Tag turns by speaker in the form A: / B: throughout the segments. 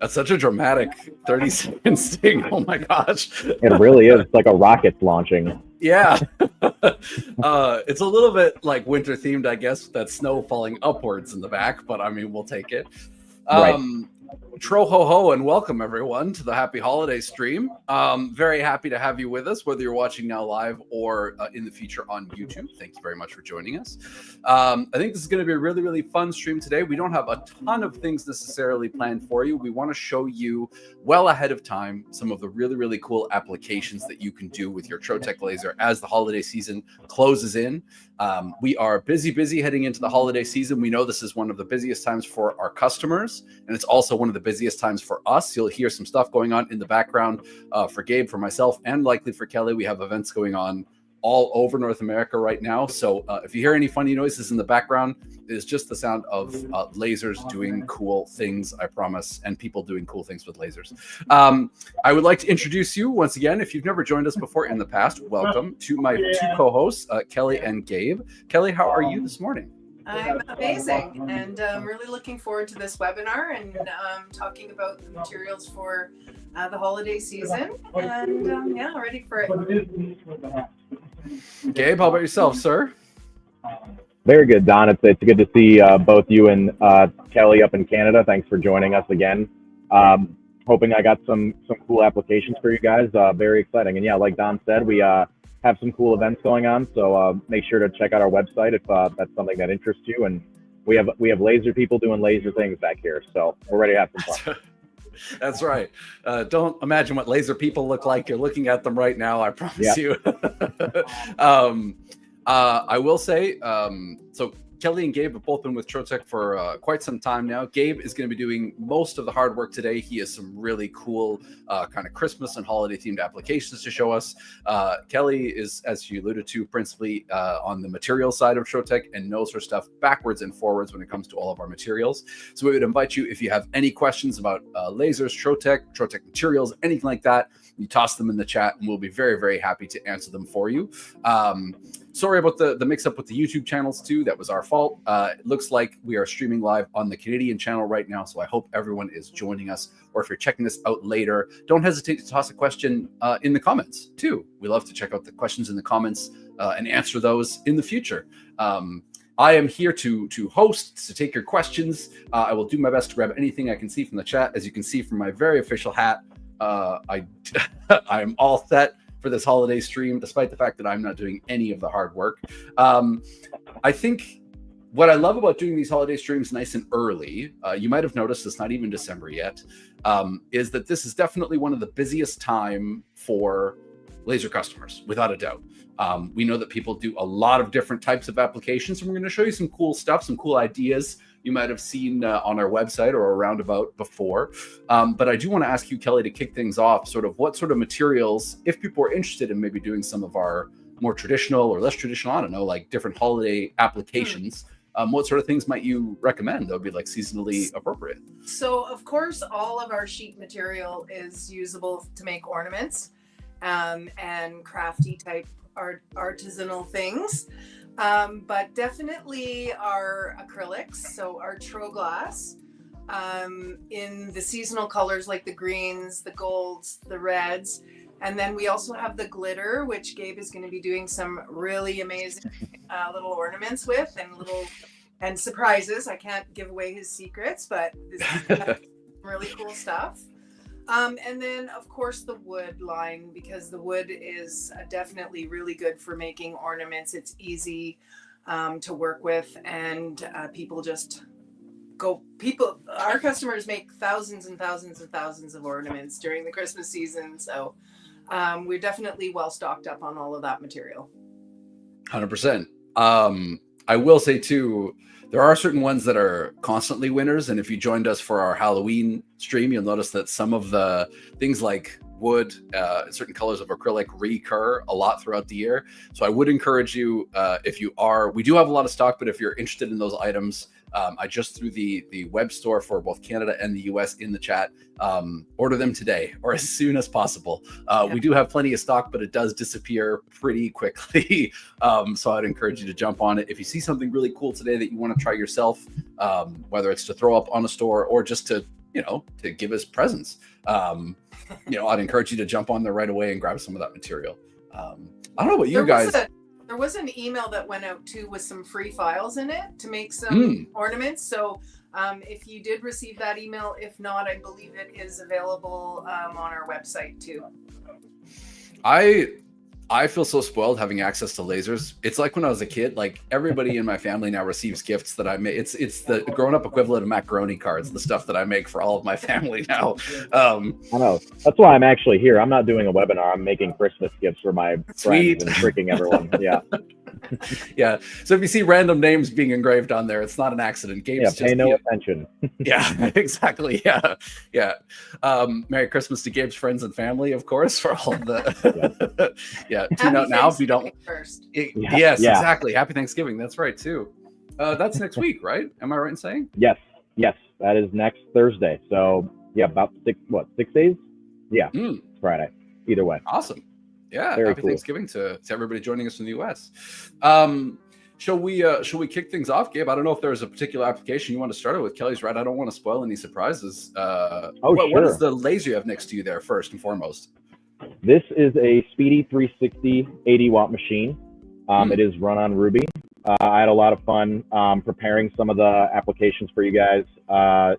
A: That's such a dramatic 30-second sting. Oh my gosh.
B: It really is. It's like a rocket launching.
A: Yeah. It's a little bit like winter themed, I guess, with that snow falling upwards in the back, but I mean, we'll take it.
B: Right.
A: Tro ho ho, and welcome everyone to the Happy Holiday stream. Very happy to have you with us, whether you're watching now live or in the future on YouTube. Thank you very much for joining us. I think this is going to be a really, really fun stream today. We don't have a ton of things necessarily planned for you. We want to show you well ahead of time some of the really, really cool applications that you can do with your Trotec Laser as the holiday season closes in. We are busy heading into the holiday season. We know this is one of the busiest times for our customers, and it's also one of the busiest times for us. You'll hear some stuff going on in the background for Gabe, for myself, and likely for Kelly. We have events going on all over North America right now. So if you hear any funny noises in the background, it is just the sound of lasers doing cool things, I promise, and people doing cool things with lasers. I would like to introduce you once again. If you've never joined us before in the past, welcome to my two co-hosts, Kelly and Gabe. Kelly, how are you this morning?
C: I'm amazing, and I'm really looking forward to this webinar and talking about the materials for the holiday season, and yeah, ready for it.
A: Gabe, how about yourself, sir?
B: Very good, Don. It's good to see both you and Kelly up in Canada. Thanks for joining us again. Hoping I got some cool applications for you guys. Very exciting. And yeah, like Don said, we have some cool events going on. So make sure to check out our website if that's something that interests you. And we have laser people doing laser things back here. So we're ready to have some fun.
A: That's right. Don't imagine what laser people look like. You're looking at them right now. I promise you. I will say, so Kelly and Gabe have both been with Trotec for quite some time now. Gabe is going to be doing most of the hard work today. He has some really cool kind of Christmas and holiday themed applications to show us. Kelly is, as she alluded to, principally on the material side of Trotec and knows her stuff backwards and forwards when it comes to all of our materials. So we would invite you, if you have any questions about lasers, Trotec materials, anything like that, you toss them in the chat and we'll be very, very happy to answer them for you. Sorry about the mix-up with the YouTube channels too. That was our fault. It looks like we are streaming live on the Canadian channel right now, so I hope everyone is joining us. Or if you're checking this out later, don't hesitate to toss a question in the comments too. We love to check out the questions in the comments and answer those in the future. I am here to host, to take your questions. I will do my best to grab anything I can see from the chat. As you can see from my very official hat, I am all set for this holiday stream, despite the fact that I'm not doing any of the hard work. I think what I love about doing these holiday streams nice and early, you might have noticed it's not even December yet, is that this is definitely one of the busiest time for laser customers, without a doubt. We know that people do a lot of different types of applications, and we're going to show you some cool stuff, some cool ideas you might have seen on our website or around about before. But I do want to ask you, Kelly, to kick things off, sort of what sort of materials, if people are interested in maybe doing some of our more traditional or less traditional, I don't know, like different holiday applications, what sort of things might you recommend that would be like seasonally appropriate?
C: So, of course, all of our sheet material is usable to make ornaments and crafty type artisanal things. But definitely our acrylics, so our Tro glass, in the seasonal colors like the greens, the golds, the reds. And then we also have the glitter, which Gabe is going to be doing some really amazing little ornaments with and surprises. I can't give away his secrets, but this is really cool stuff. And then, of course, the wood line, because the wood is definitely really good for making ornaments. It's easy to work with, and our customers make thousands and thousands and thousands of ornaments during the Christmas season. So we're definitely well stocked up on all of that material.
A: 100%. I will say too, there are certain ones that are constantly winners. And if you joined us for our Halloween stream, you'll notice that some of the things like wood, certain colors of acrylic recur a lot throughout the year. So I would encourage you, we do have a lot of stock, but if you're interested in those items, I just threw the web store for both Canada and the US in the chat. Order them today or as soon as possible. We do have plenty of stock, but it does disappear pretty quickly. So I'd encourage you to jump on it. If you see something really cool today that you want to try yourself, whether it's to throw up on a store or just to to give as presents. I'd encourage you to jump on there right away and grab some of that material. I don't know about you guys.
C: There was an email that went out too with some free files in it to make some ornaments. So if you did receive that email, if not, I believe it is available on our website too.
A: I feel so spoiled having access to lasers. It's like when I was a kid, like everybody in my family now receives gifts that I make. It's the grown up equivalent of macaroni cards, the stuff that I make for all of my family now.
B: I know. That's why I'm actually here. I'm not doing a webinar. I'm making Christmas gifts for my friends and tricking everyone. Yeah.
A: Yeah. So if you see random names being engraved on there, it's not an accident. Gabe's
B: pay no attention.
A: Yeah, exactly. Yeah. Yeah. Merry Christmas to Gabe's friends and family, of course, for all of the tune out now if you don't first. Yes, exactly. Happy Thanksgiving. That's right too. That's next week, right? Am I right in saying?
B: Yes. That is next Thursday. So about 6 days? Yeah. It's Friday. Either way.
A: Awesome. Yeah,
B: Very
A: happy
B: cool.
A: Thanksgiving to everybody joining us from the US. Shall we kick things off, Gabe? I don't know if there's a particular application you want to start it with. Kelly's right. I don't want to spoil any surprises.
B: Sure.
A: What is the laser you have next to you there, first and foremost?
B: This is a Speedy 360 80-watt machine. It is run on Ruby. I had a lot of fun preparing some of the applications for you guys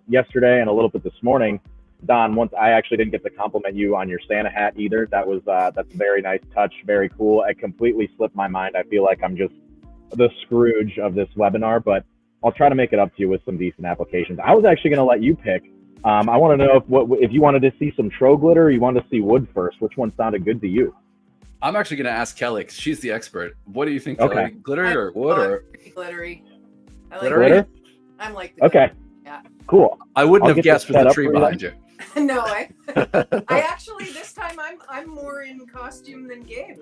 B: yesterday and a little bit this morning. Don, once I actually didn't get to compliment you on your Santa hat either. That's a very nice touch, very cool. It completely slipped my mind. I feel like I'm just the Scrooge of this webinar, but I'll try to make it up to you with some decent applications. I was actually going to let you pick. I want to know if you wanted to see some tro glitter or you wanted to see wood first. Which one sounded good to you?
A: I'm actually going to ask Kelly because she's the expert. What do you think,
B: Okay.
A: Kelly? Glitter or wood or
C: glittery? I like
A: glittery?
B: Glitter?
C: I'm like the
B: Okay.
C: glitter. Yeah.
B: Cool.
A: I wouldn't
B: I'll
A: have
B: get
A: guessed
B: this
A: with
B: set
A: the
B: up
A: tree
B: for you.
A: behind you.
C: No, I actually this time I'm more in costume than Gabe.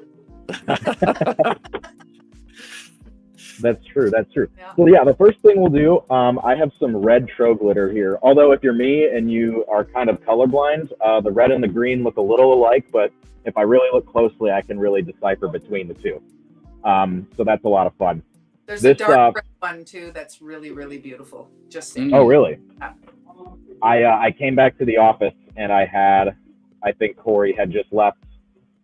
B: That's true.
C: Yeah.
B: So the first thing we'll do, I have some red tro glitter here. Although if you're me and you are kind of colorblind, the red and the green look a little alike, but if I really look closely, I can really decipher between the two. So that's a lot of fun.
C: There's a dark red one too that's really, really beautiful. Just saying.
B: Oh, really?
C: Yeah.
B: I came back to the office and I think Corey had just left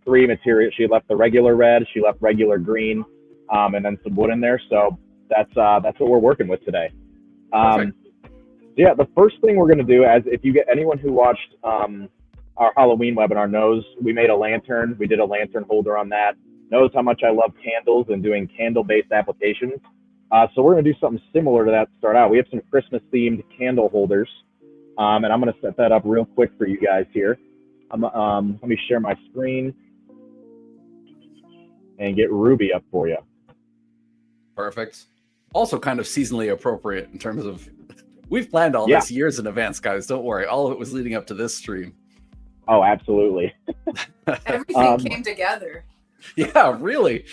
B: 3 materials. She left the regular red, she left regular green, and then some wood in there. So that's what we're working with today. The first thing we're going to do, as if you get anyone who watched our Halloween webinar knows, we made a lantern. We did a lantern holder on that. Knows how much I love candles and doing candle-based applications. So we're going to do something similar to that to start out. We have some Christmas-themed candle holders. And I'm going to set that up real quick for you guys here. Let me share my screen and get Ruby up for you.
A: Perfect. Also kind of seasonally appropriate in terms of, we've planned all this years in advance, guys. Don't worry. All of it was leading up to this stream.
B: Oh, absolutely.
C: Everything came together.
A: Yeah, really.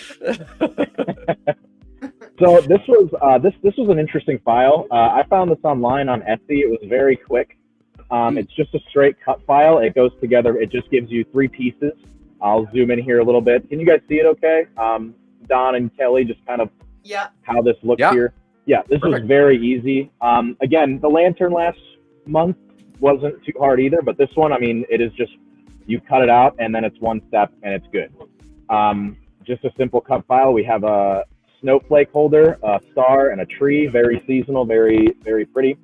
B: So this was an interesting file. I found this online on Etsy. It was very quick. It's just a straight cut file. It goes together. It just gives you 3 pieces. I'll zoom in here a little bit. Can you guys see it okay? Don and Kelly, just kind of how this looks here. Yeah, this was very easy. Again, the lantern last month wasn't too hard either, but this one, I mean, it is just, you cut it out and then it's one step and it's good. Just a simple cut file. We have a snowflake holder, a star, and a tree. Very seasonal, very, very pretty.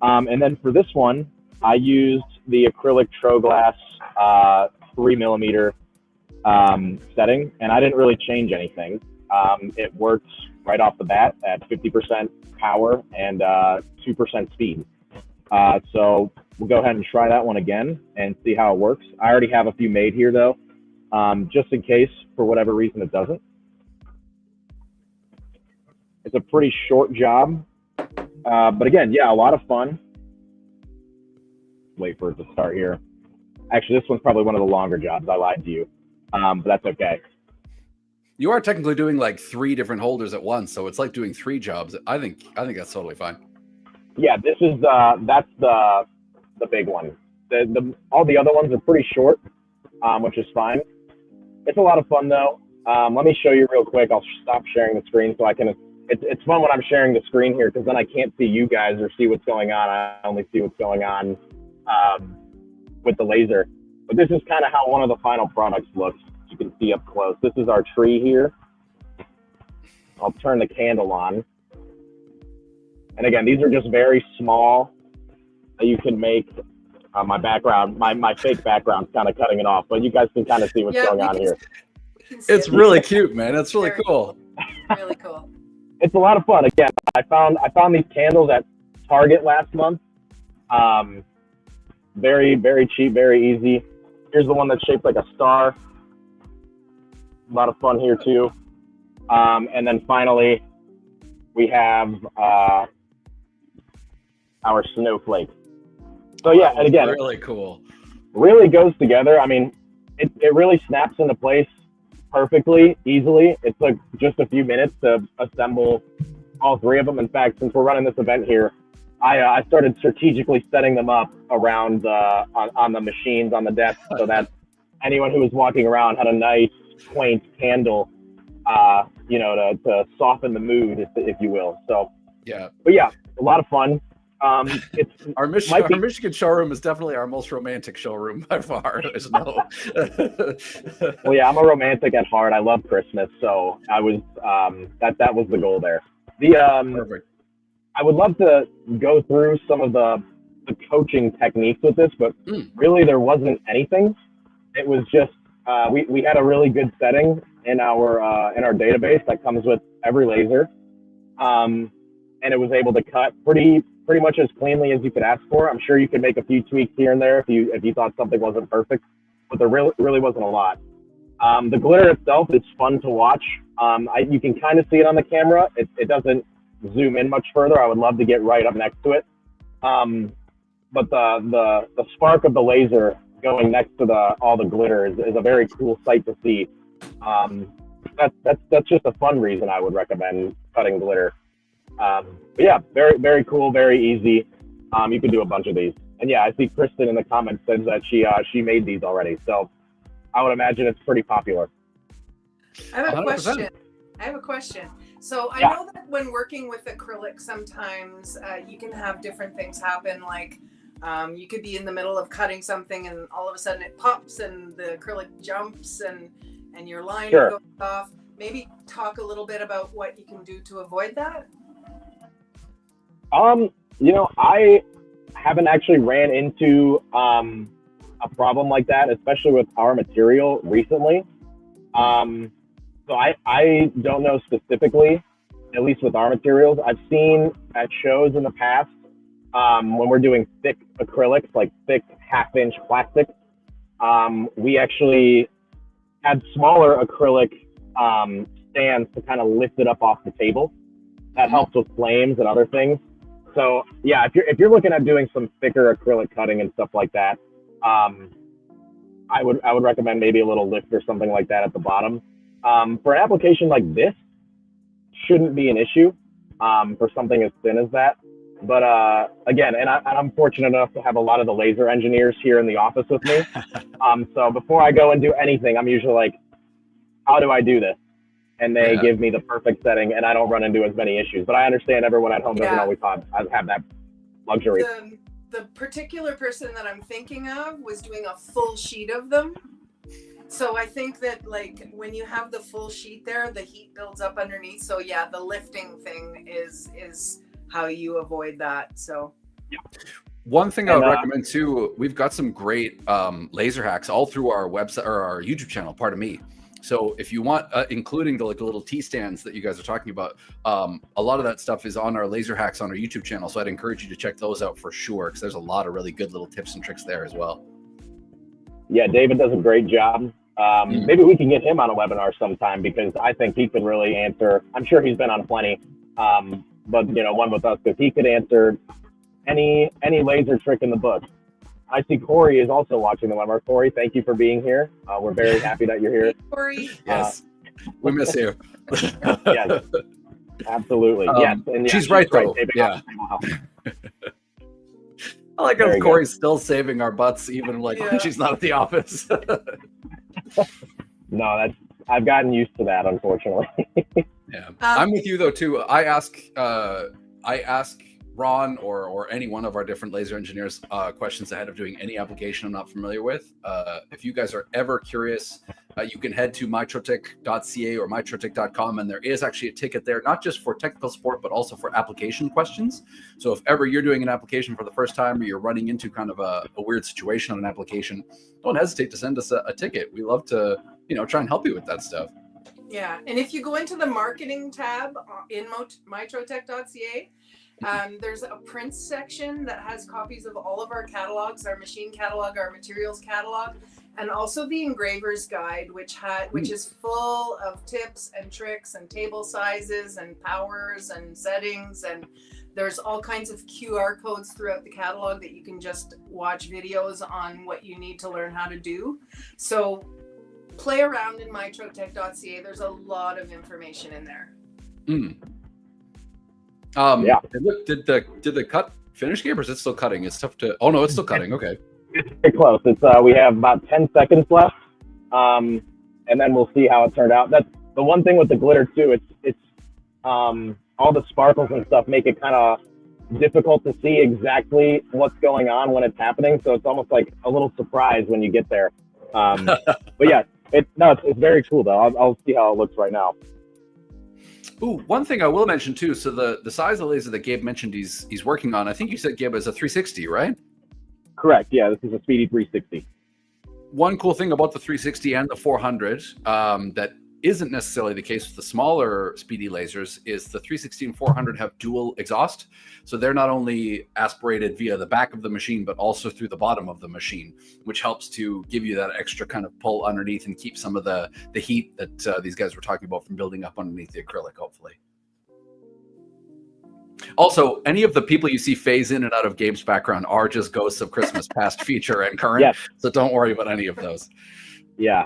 B: And then for this one, I used the acrylic Troglass 3mm setting, and I didn't really change anything. It worked right off the bat at 50% power and 2% speed. So we'll go ahead and try that one again and see how it works. I already have a few made here though, just in case for whatever reason it doesn't. It's a pretty short job, but again, a lot of fun. Wait for it to start here. Actually, this one's probably one of the longer jobs. I lied to you, but that's okay.
A: You are technically doing like 3 different holders at once, so it's like doing 3 jobs. I think that's totally fine. Yeah,
B: this is that's the big one. All the other ones are pretty short, which is fine. It's a lot of fun though. Let me show you real quick. I'll stop sharing the screen so I can. It's fun when I'm sharing the screen here because then I can't see you guys or see what's going on. I only see what's going on with the laser. But this is kind of how one of the final products looks. You can see up close. This is our tree here. I'll turn the candle on. And again, these are just very small that you can make. My background, my fake background's kind of cutting it off, but you guys can kind of see what's going on here.
A: It's really cute, man. It's really cool.
C: Really cool.
B: It's a lot of fun. Again, I found these candles at Target last month. Very, very cheap, very easy. Here's the one that's shaped like a star. A lot of fun here too. And then finally, we have our snowflake. So yeah, and again,
A: really cool.
B: Really goes together. I mean, it really snaps into place perfectly, easily. It took just a few minutes to assemble all three of them. In fact, since we're running this event here, I started strategically setting them up around on the machines on the desk so that anyone who was walking around had a nice, quaint candle, to soften the mood, if you will. So
A: yeah,
B: but yeah, a lot of fun.
A: It's our Michigan showroom is definitely our most romantic showroom by far. There's no.
B: Well, yeah, I'm a romantic at heart. I love Christmas, so I was that was the goal there.
A: Perfect.
B: I would love to go through some of the coaching techniques with this, but really there wasn't anything. It was just we had a really good setting in our database that comes with every laser, and it was able to cut pretty much as cleanly as you could ask for. I'm sure you could make a few tweaks here and there if you thought something wasn't perfect, but there really wasn't a lot. The glitter itself is fun to watch. You can kind of see it on the camera. It doesn't zoom in much further. I would love to get right up next to it. But the spark of the laser going next to all the glitter is a very cool sight to see. That's just a fun reason I would recommend cutting glitter. But yeah, very, very cool, very easy. You can do a bunch of these. And yeah, I see Kristen in the comments says that she made these already. So I would imagine it's pretty popular.
C: I have a
A: 100%.
C: question. So I know that when working with acrylic, sometimes you can have different things happen. Like you could be in the middle of cutting something and all of a sudden it pops and the acrylic jumps and your line goes off. Maybe talk a little bit about what you can do to avoid that.
B: I haven't actually ran into a problem like that, especially with our material recently. So I don't know specifically, at least with our materials. I've seen at shows in the past when we're doing thick acrylics, like thick half-inch plastic, we actually had smaller acrylic stands to kind of lift it up off the table. That helps with flames and other things. So yeah, if you're looking at doing some thicker acrylic cutting and stuff like that, I would recommend maybe a little lift or something like that at the bottom. For an application like this, shouldn't be an issue for something as thin as that. But again, and I'm fortunate enough to have a lot of the laser engineers here in the office with me. So before I go and do anything, I'm usually like, how do I do this? And they give me the perfect setting, and I don't run into as many issues. But I understand everyone at home doesn't always have that luxury.
C: The particular person that I'm thinking of was doing a full sheet of them. So I think that like when you have the full sheet there, the heat builds up underneath. So yeah, the lifting thing is how you avoid that. So
A: one thing I would recommend too, we've got some great laser hacks all through our website or our YouTube channel, pardon me. So if you want, including the little T stands that you guys are talking about, a lot of that stuff is on our laser hacks on our YouTube channel. So I'd encourage you to check those out for sure, because there's a lot of really good little tips and tricks there as well.
B: Yeah, David does a great job. Maybe we can get him on a webinar sometime, because I think he can really answer. I'm sure he's been on plenty, but one with us, because he could answer any laser trick in the book. I see Corey is also watching the webinar. Corey, thank you for being here. We're very happy that you're here.
C: Hey, Corey.
A: Yes, we miss you.
B: Yes, absolutely. Yes, and
A: she's right though. Yeah. I like how Corey's still saving our butts, even when she's not at the office.
B: No, I've gotten used to that, unfortunately.
A: Yeah, I'm with you though too. I ask Ron or any one of our different laser engineers questions ahead of doing any application I'm not familiar with. If you guys are ever curious, you can head to mytrotec.ca or mytrotec.com, and there is actually a ticket there, not just for technical support, but also for application questions. So if ever you're doing an application for the first time, or you're running into kind of a weird situation on an application, don't hesitate to send us a ticket. We love to, try and help you with that stuff.
C: Yeah, and if you go into the marketing tab in mytrotec.ca, there's a prints section that has copies of all of our catalogs, our machine catalog, our materials catalog, and also the engraver's guide, which is full of tips and tricks and table sizes and powers and settings, and there's all kinds of QR codes throughout the catalog that you can just watch videos on what you need to learn how to do. So play around in mytrotec.ca. There's a lot of information in there.
A: Did the cut finish, Gabe, or is it still cutting? It's tough to. Oh no, it's still cutting. Okay.
B: It's very close. It's we have about 10 seconds left, and then we'll see how it turned out. That's the one thing with the glitter too. It's all the sparkles and stuff make it kind of difficult to see exactly what's going on when it's happening. So it's almost like a little surprise when you get there. But yeah, it's very cool though. I'll see how it looks right now.
A: Ooh, one thing I will mention too. So the size of the laser that Gabe mentioned he's working on, I think you said, Gabe, is a 360, right?
B: Correct. Yeah, this is a Speedy 360.
A: One cool thing about the 360 and the 400 that isn't necessarily the case with the smaller Speedy lasers is the 360 and 400 have dual exhaust. So they're not only aspirated via the back of the machine, but also through the bottom of the machine, which helps to give you that extra kind of pull underneath and keep some of the heat that these guys were talking about from building up underneath the acrylic, hopefully. Also, any of the people you see phase in and out of Gabe's background are just ghosts of Christmas past, future, and current. Yes. So don't worry about any of those.
B: Yeah,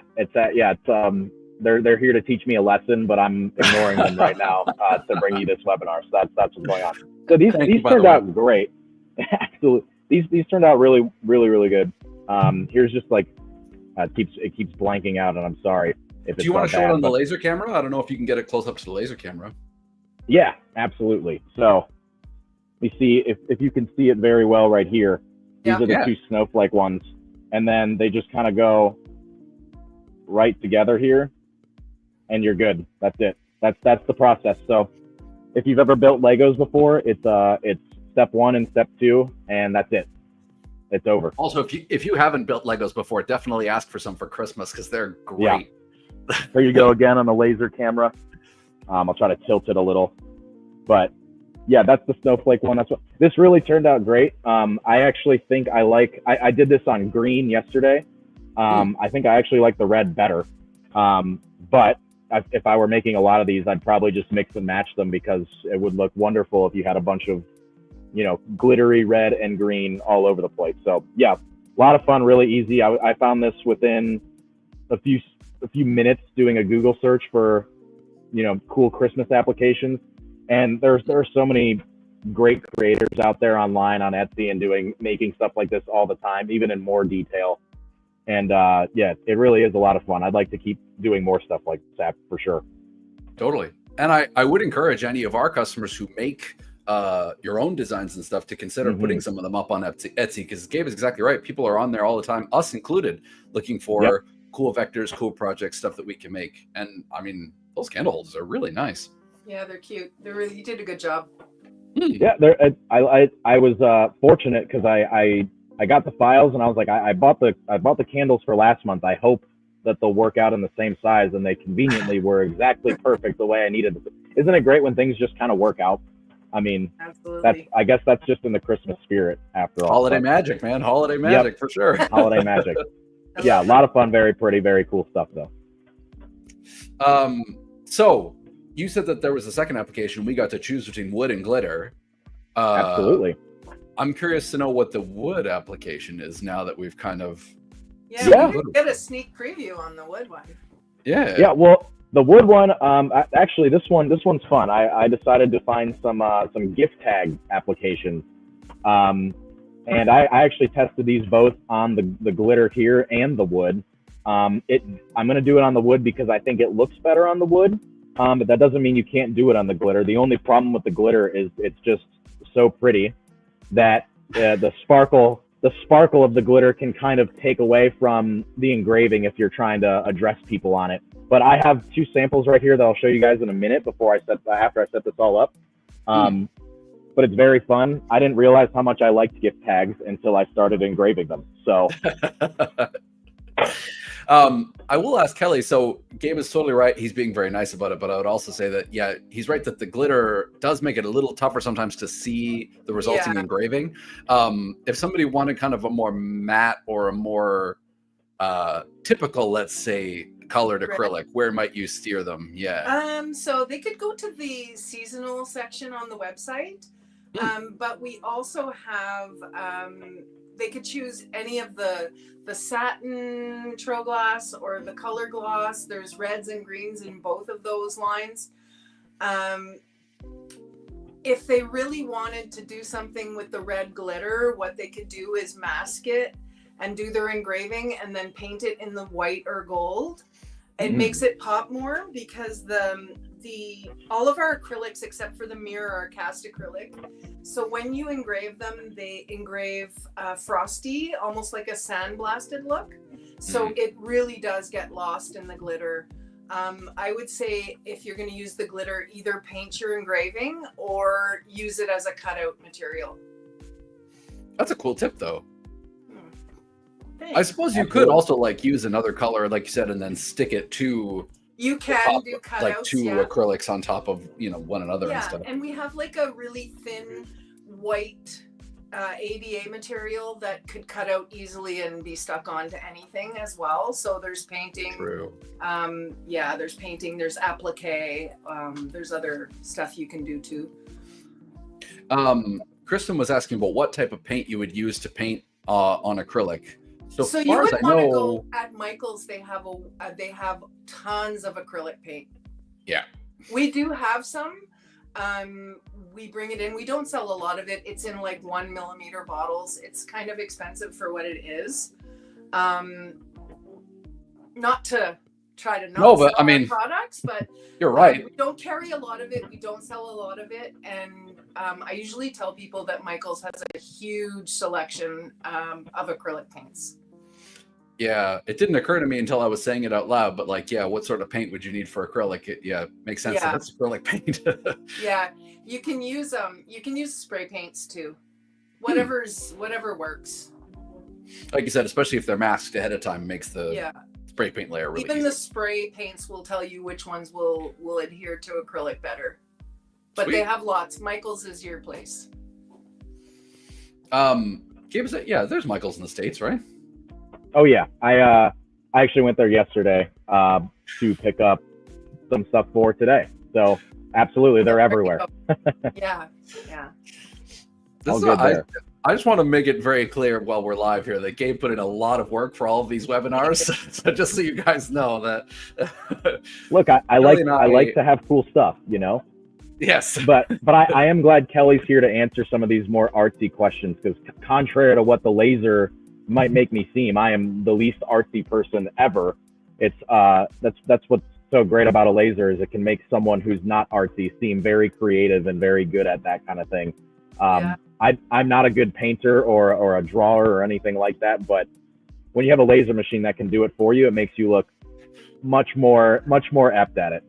B: they're here to teach me a lesson, but I'm ignoring them right now to bring you this webinar. So that's what's going on. So these turned out great. Absolutely, these turned out really, really, really good. Here's just like it keeps blanking out, and I'm sorry.
A: Do you want to show it on the laser camera? I don't know if you can get it close up to the laser camera.
B: Yeah, absolutely. So you see if you can see it very well right here. These are the two snowflake ones, and then they just kind of go right together here, and you're good. That's it. That's the process. So if you've ever built Legos before, it's step 1 and step 2, and that's it. It's over.
A: Also, if you haven't built Legos before, definitely ask for some for Christmas because they're great.
B: Yeah. There you go again on the laser camera. I'll try to tilt it a little, but yeah, that's the snowflake one. That's what this really turned out great. I actually think I did this on green yesterday. I think I actually like the red better. But if I were making a lot of these, I'd probably just mix and match them because it would look wonderful if you had a bunch of, glittery red and green all over the place. So yeah, a lot of fun, really easy. I found this within a few minutes doing a Google search for, cool Christmas applications. And there are so many great creators out there online on Etsy and making stuff like this all the time, even in more detail. And yeah, it really is a lot of fun. I'd like to keep doing more stuff like that for sure.
A: Totally. And I would encourage any of our customers who make your own designs and stuff to consider putting some of them up on Etsy, because Gabe is exactly right. People are on there all the time, us included, looking for cool vectors, cool projects, stuff that we can make. And I mean, those candle holders are really nice.
C: Yeah, they're cute. You did a good job.
B: Yeah, I was fortunate because I got the files and I was like, I bought the candles for last month. I hope that they'll work out in the same size, and they conveniently were exactly perfect the way I needed them. Isn't it great when things just kind of work out? I mean, absolutely. I guess that's just in the Christmas spirit after all.
A: Holiday magic, man. Holiday magic for sure.
B: Holiday magic. Yeah, a lot of fun, very pretty, very cool stuff though.
A: So you said that there was a second application. We got to choose between wood and glitter.
B: Absolutely.
A: I'm curious to know what the wood application is now that we've kind of
C: we get a sneak preview on the wood one.
B: Yeah. Well, the wood one, actually, this one's fun. I decided to find some gift tag applications, and I actually tested these both on the glitter here and the wood. I'm going to do it on the wood because I think it looks better on the wood, but that doesn't mean you can't do it on the glitter. The only problem with the glitter is it's just so pretty that the sparkle of the glitter can kind of take away from the engraving if you're trying to address people on it. But I have 2 samples right here that I'll show you guys in a minute after I set this all up. But it's very fun. I didn't realize how much I liked gift tags until I started engraving them. So
A: I will ask Kelly. So Gabe is totally right. He's being very nice about it, but I would also say that, yeah, he's right that the glitter does make it a little tougher sometimes to see the resulting engraving. If somebody wanted kind of a more matte or a more typical, let's say, colored acrylic, where might you steer them?
C: So they could go to the seasonal section on the website. But we also have, they could choose any of the satin tro glass or the color gloss. There's reds and greens in both of those lines. If they really wanted to do something with the red glitter, what they could do is mask it and do their engraving and then paint it in the white or gold. It makes it pop more because all of our acrylics except for the mirror are cast acrylic. So when you engrave them, they engrave frosty, almost like a sandblasted look. So it really does get lost in the glitter. I would say if you're going to use the glitter, either paint your engraving or use it as a cutout material.
A: That's a cool tip though. I suppose you could also like use another color, like you said, and then stick it to. You can do cutouts, like 2 acrylics on top of one another and stuff.
C: And we have like a really thin white ABA material that could cut out easily and be stuck onto anything as well. So there's painting.
A: True.
C: There's painting. There's applique. There's other stuff you can do too.
A: Kristen was asking about what type of paint you would use to paint on acrylic.
C: So you would want to go at Michael's. They have tons of acrylic paint.
A: Yeah,
C: we do have some. We bring it in. We don't sell a lot of it. It's in like 1 millimeter bottles. It's kind of expensive for what it is. Not to try to sell our products, but
A: you're right.
C: We don't carry a lot of it. We don't sell a lot of it, and I usually tell people that Michael's has a huge selection of acrylic paints.
A: Yeah, it didn't occur to me until I was saying it out loud, but what sort of paint would you need for acrylic? Makes sense. Yeah. That's acrylic paint.
C: Yeah, you can use spray paints too. Whatever works.
A: Like you said, especially if they're masked ahead of time, makes the spray paint layer really
C: Even
A: easy.
C: The spray paints will tell you which ones will adhere to acrylic better. But Sweet. They have lots. Michael's is your place.
A: Gabe, there's Michael's in the States, right?
B: Oh yeah, I actually went there yesterday to pick up some stuff for today. So absolutely, they're everywhere.
C: Yeah.
B: All good there.
A: I just want to make it very clear while we're live here that Gabe put in a lot of work for all of these webinars. So just so you guys know that.
B: Look, I like to have cool stuff,
A: Yes.
B: But I am glad Kelly's here to answer some of these more artsy questions, because contrary to what the laser might make me seem, I am the least artsy person ever. It's that's what's so great about a laser, is it can make someone who's not artsy seem very creative and very good at that kind of thing. I'm not a good painter or a drawer or anything like that, but when you have a laser machine that can do it for you, it makes you look much more apt at it.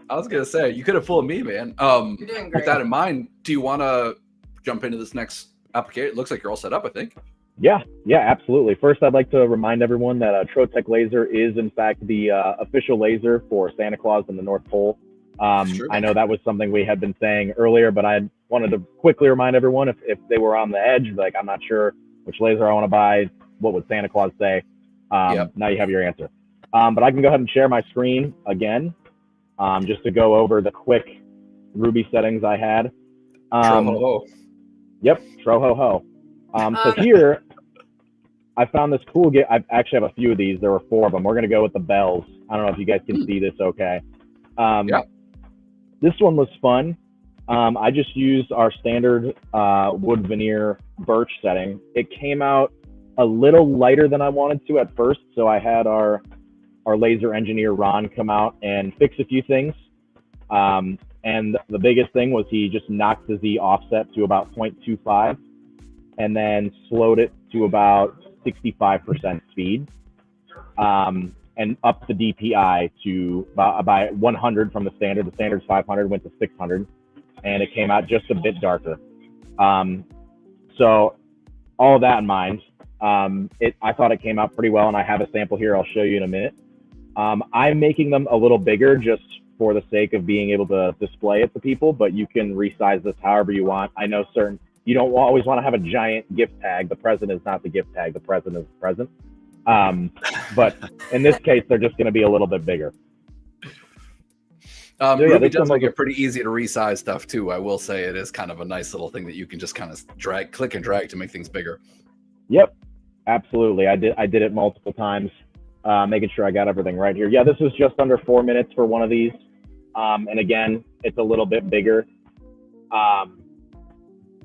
A: I was gonna say, you could have fooled me, man.
C: You're doing great.
A: With that in mind, do you want to jump into this next application? It looks like you're all set up, I think.
B: Yeah, absolutely. First, I'd like to remind everyone that Trotec Laser is, in fact, the official laser for Santa Claus and the North Pole. I know that was something we had been saying earlier, but I wanted to quickly remind everyone, if they were on the edge, like, I'm not sure which laser I want to buy, what would Santa Claus say? Now you have your answer. But I can go ahead and share my screen again, just to go over the quick Ruby settings I had.
A: Tro-ho-ho.
B: Yep, tro-ho-ho. So here, I found this cool I actually have a few of these. There were 4 of them. We're going to go with the bells. I don't know if you guys can see this okay. This one was fun. I just used our standard wood veneer birch setting. It came out a little lighter than I wanted to at first, so I had our laser engineer Ron come out and fix a few things. And And the biggest thing was he just knocked the Z offset to about 0.25 and then slowed it to about 65% speed, and upped the DPI to by 100 from the standard. The standard's 500, went to 600, and it came out just a bit darker. So all of that in mind, I thought it came out pretty well, and I have a sample here I'll show you in a minute. I'm making them a little bigger just for the sake of being able to display it to people, but you can resize this however you want. I know you don't always want to have a giant gift tag. The present is not the gift tag. The present is the present. But in this case, they're just going to be a little bit bigger.
A: Ruby does make it pretty easy to resize stuff too. I will say it is kind of a nice little thing that you can just kind of click and drag to make things bigger.
B: Yep, absolutely. I did it multiple times, making sure I got everything right here. Yeah, this was just under 4 minutes for one of these. And again, it's a little bit bigger.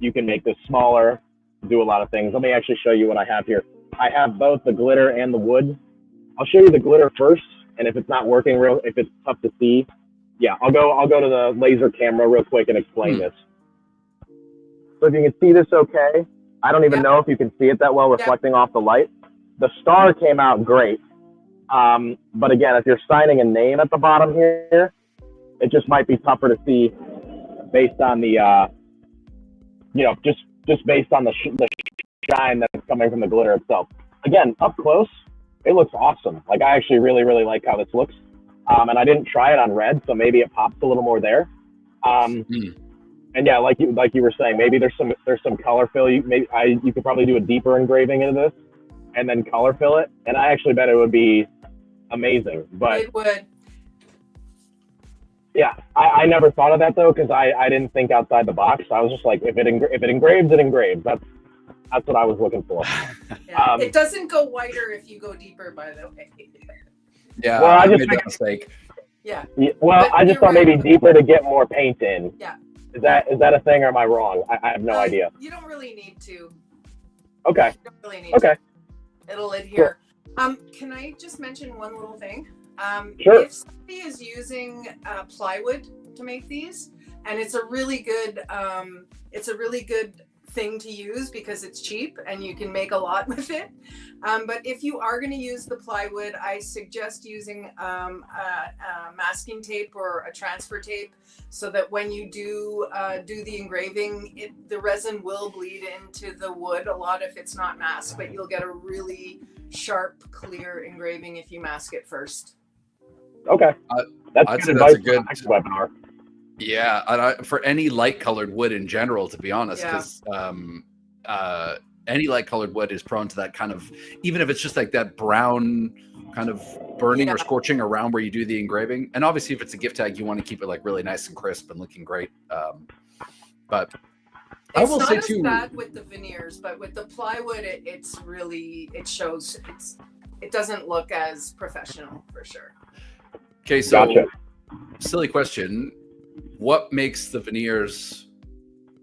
B: You can make this smaller, do a lot of things. Let me actually show you what I have here. I have both the glitter and the wood. I'll show you the glitter first, and if it's not working if it's tough to see, yeah, I'll go to the laser camera real quick and explain this. So if you can see this okay, I don't even know if you can see it that well reflecting off the light. The star came out great. But again, if you're signing a name at the bottom here, it just might be tougher to see based on the, just based on the shine that's coming from the glitter itself. Again, up close, it looks awesome. Like, I actually really, really like how this looks. And I didn't try it on red, so maybe it pops a little more there. And yeah, like you were saying, maybe there's some color fill. You could probably do a deeper engraving into this and then color fill it. And I actually bet it would be amazing. But
C: it would.
B: Yeah, I never thought of that though, because I didn't think outside the box. I was just like, if it engraves, it engraves. That's what I was looking for.
C: Yeah. It doesn't go whiter if you go deeper, by the way.
A: Yeah,
B: well, I
A: made
B: just
A: that mistake.
C: Yeah.
B: Well,
C: But
B: I just thought maybe deeper to get more paint in.
C: Yeah.
B: Is that a thing, or am I wrong? I have no idea.
C: You don't really need to.
B: Okay.
C: You don't really need
B: Okay.
C: to. It'll adhere. Can I just mention one little thing?
B: Sure.
C: If somebody is using plywood to make these, and it's a really good thing to use because it's cheap and you can make a lot with it. But if you are going to use the plywood, I suggest using a masking tape or a transfer tape, so that when you do the engraving, the resin will bleed into the wood a lot if it's not masked, but you'll get a really sharp, clear engraving if you mask it first.
B: Okay. That's good advice for the next webinar.
A: Yeah, for any light colored wood in general, to be honest, because any light colored wood is prone to that kind of, even if it's just like that brown kind of burning or scorching around where you do the engraving. And obviously, if it's a gift tag, you want to keep it like really nice and crisp and looking great. But I will say too,
C: it's not as bad with the veneers, but with the plywood, it shows. It doesn't look as professional for sure.
A: Okay, so
B: gotcha.
A: Silly question. What makes the veneers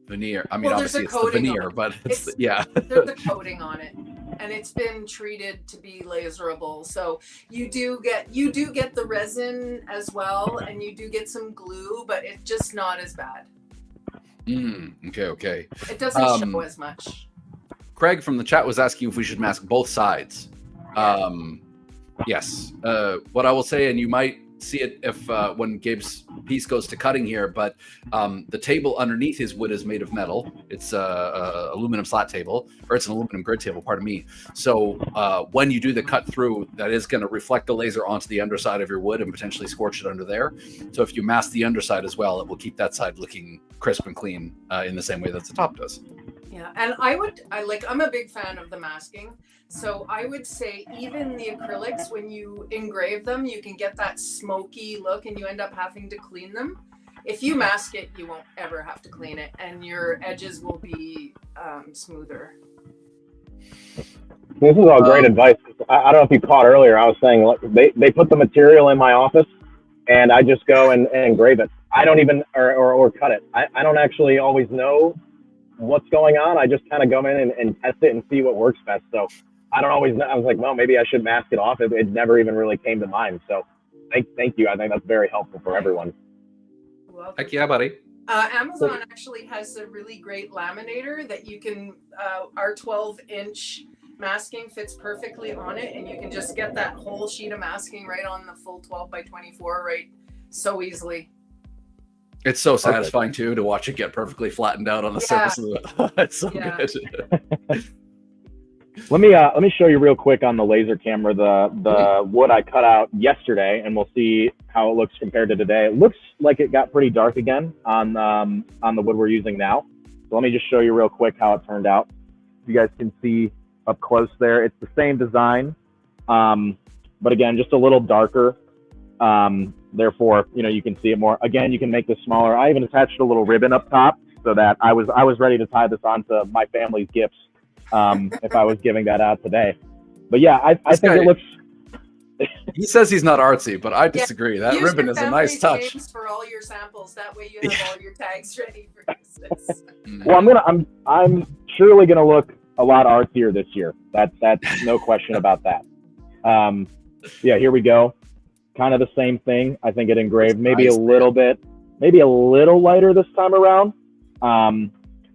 A: veneer? I mean, obviously it's the veneer, but it's there's
C: the coating on it, and it's been treated to be laserable. So you do get the resin as well, and you do get some glue, but it's just not as bad.
A: Okay.
C: It doesn't show as much.
A: Craig from the chat was asking if we should mask both sides. Yes. What I will say, and you might see it if when Gabe's piece goes to cutting here, but the table underneath his wood is made of metal. It's a aluminum slat table, or it's an aluminum grid table, pardon me. So when you do the cut through, that is going to reflect the laser onto the underside of your wood and potentially scorch it under there. So if you mask the underside as well, it will keep that side looking crisp and clean in the same way that the top does.
C: Yeah, and I'm a big fan of the masking. So I would say even the acrylics, when you engrave them, you can get that smoky look and you end up having to clean them. If you mask it, you won't ever have to clean it, and your edges will be smoother.
B: This is all great advice. I don't know if you caught earlier, I was saying, look, they put the material in my office and I just go and engrave it. I don't even, or cut it. I don't actually always know what's going on. I just kind of go in and test it and see what works best. So I don't always know. I was like, well, maybe I should mask it off. It never even really came to mind. So thank you. I think that's very helpful for everyone.
C: welcome.
A: Heck yeah, buddy.
C: Amazon actually has a really great laminator that you can, our 12-inch masking fits perfectly on it, and you can just get that whole sheet of masking right on the full 12 by 24 right so easily.
A: It's so satisfying too to watch it get perfectly flattened out on the surface of the it's so good.
B: Let me show you real quick on the laser camera the wood I cut out yesterday, and we'll see how it looks compared to today. It looks like it got pretty dark again on the wood we're using now. So let me just show you real quick how it turned out. You guys can see up close there. It's the same design, but again, just a little darker. Therefore, you can see it more. Again, you can make this smaller. I even attached a little ribbon up top so that I was ready to tie this onto my family's gifts. If I was giving that out today. But yeah, I think it looks.
A: He says he's not artsy, but I disagree. That ribbon is a nice touch.
C: For all your samples, that way you have all your tags ready for Christmas.
B: Well, I'm surely gonna look a lot artsier this year. That's no question about that. Yeah, here we go. Kind of the same thing. I think it engraved maybe a little lighter this time around.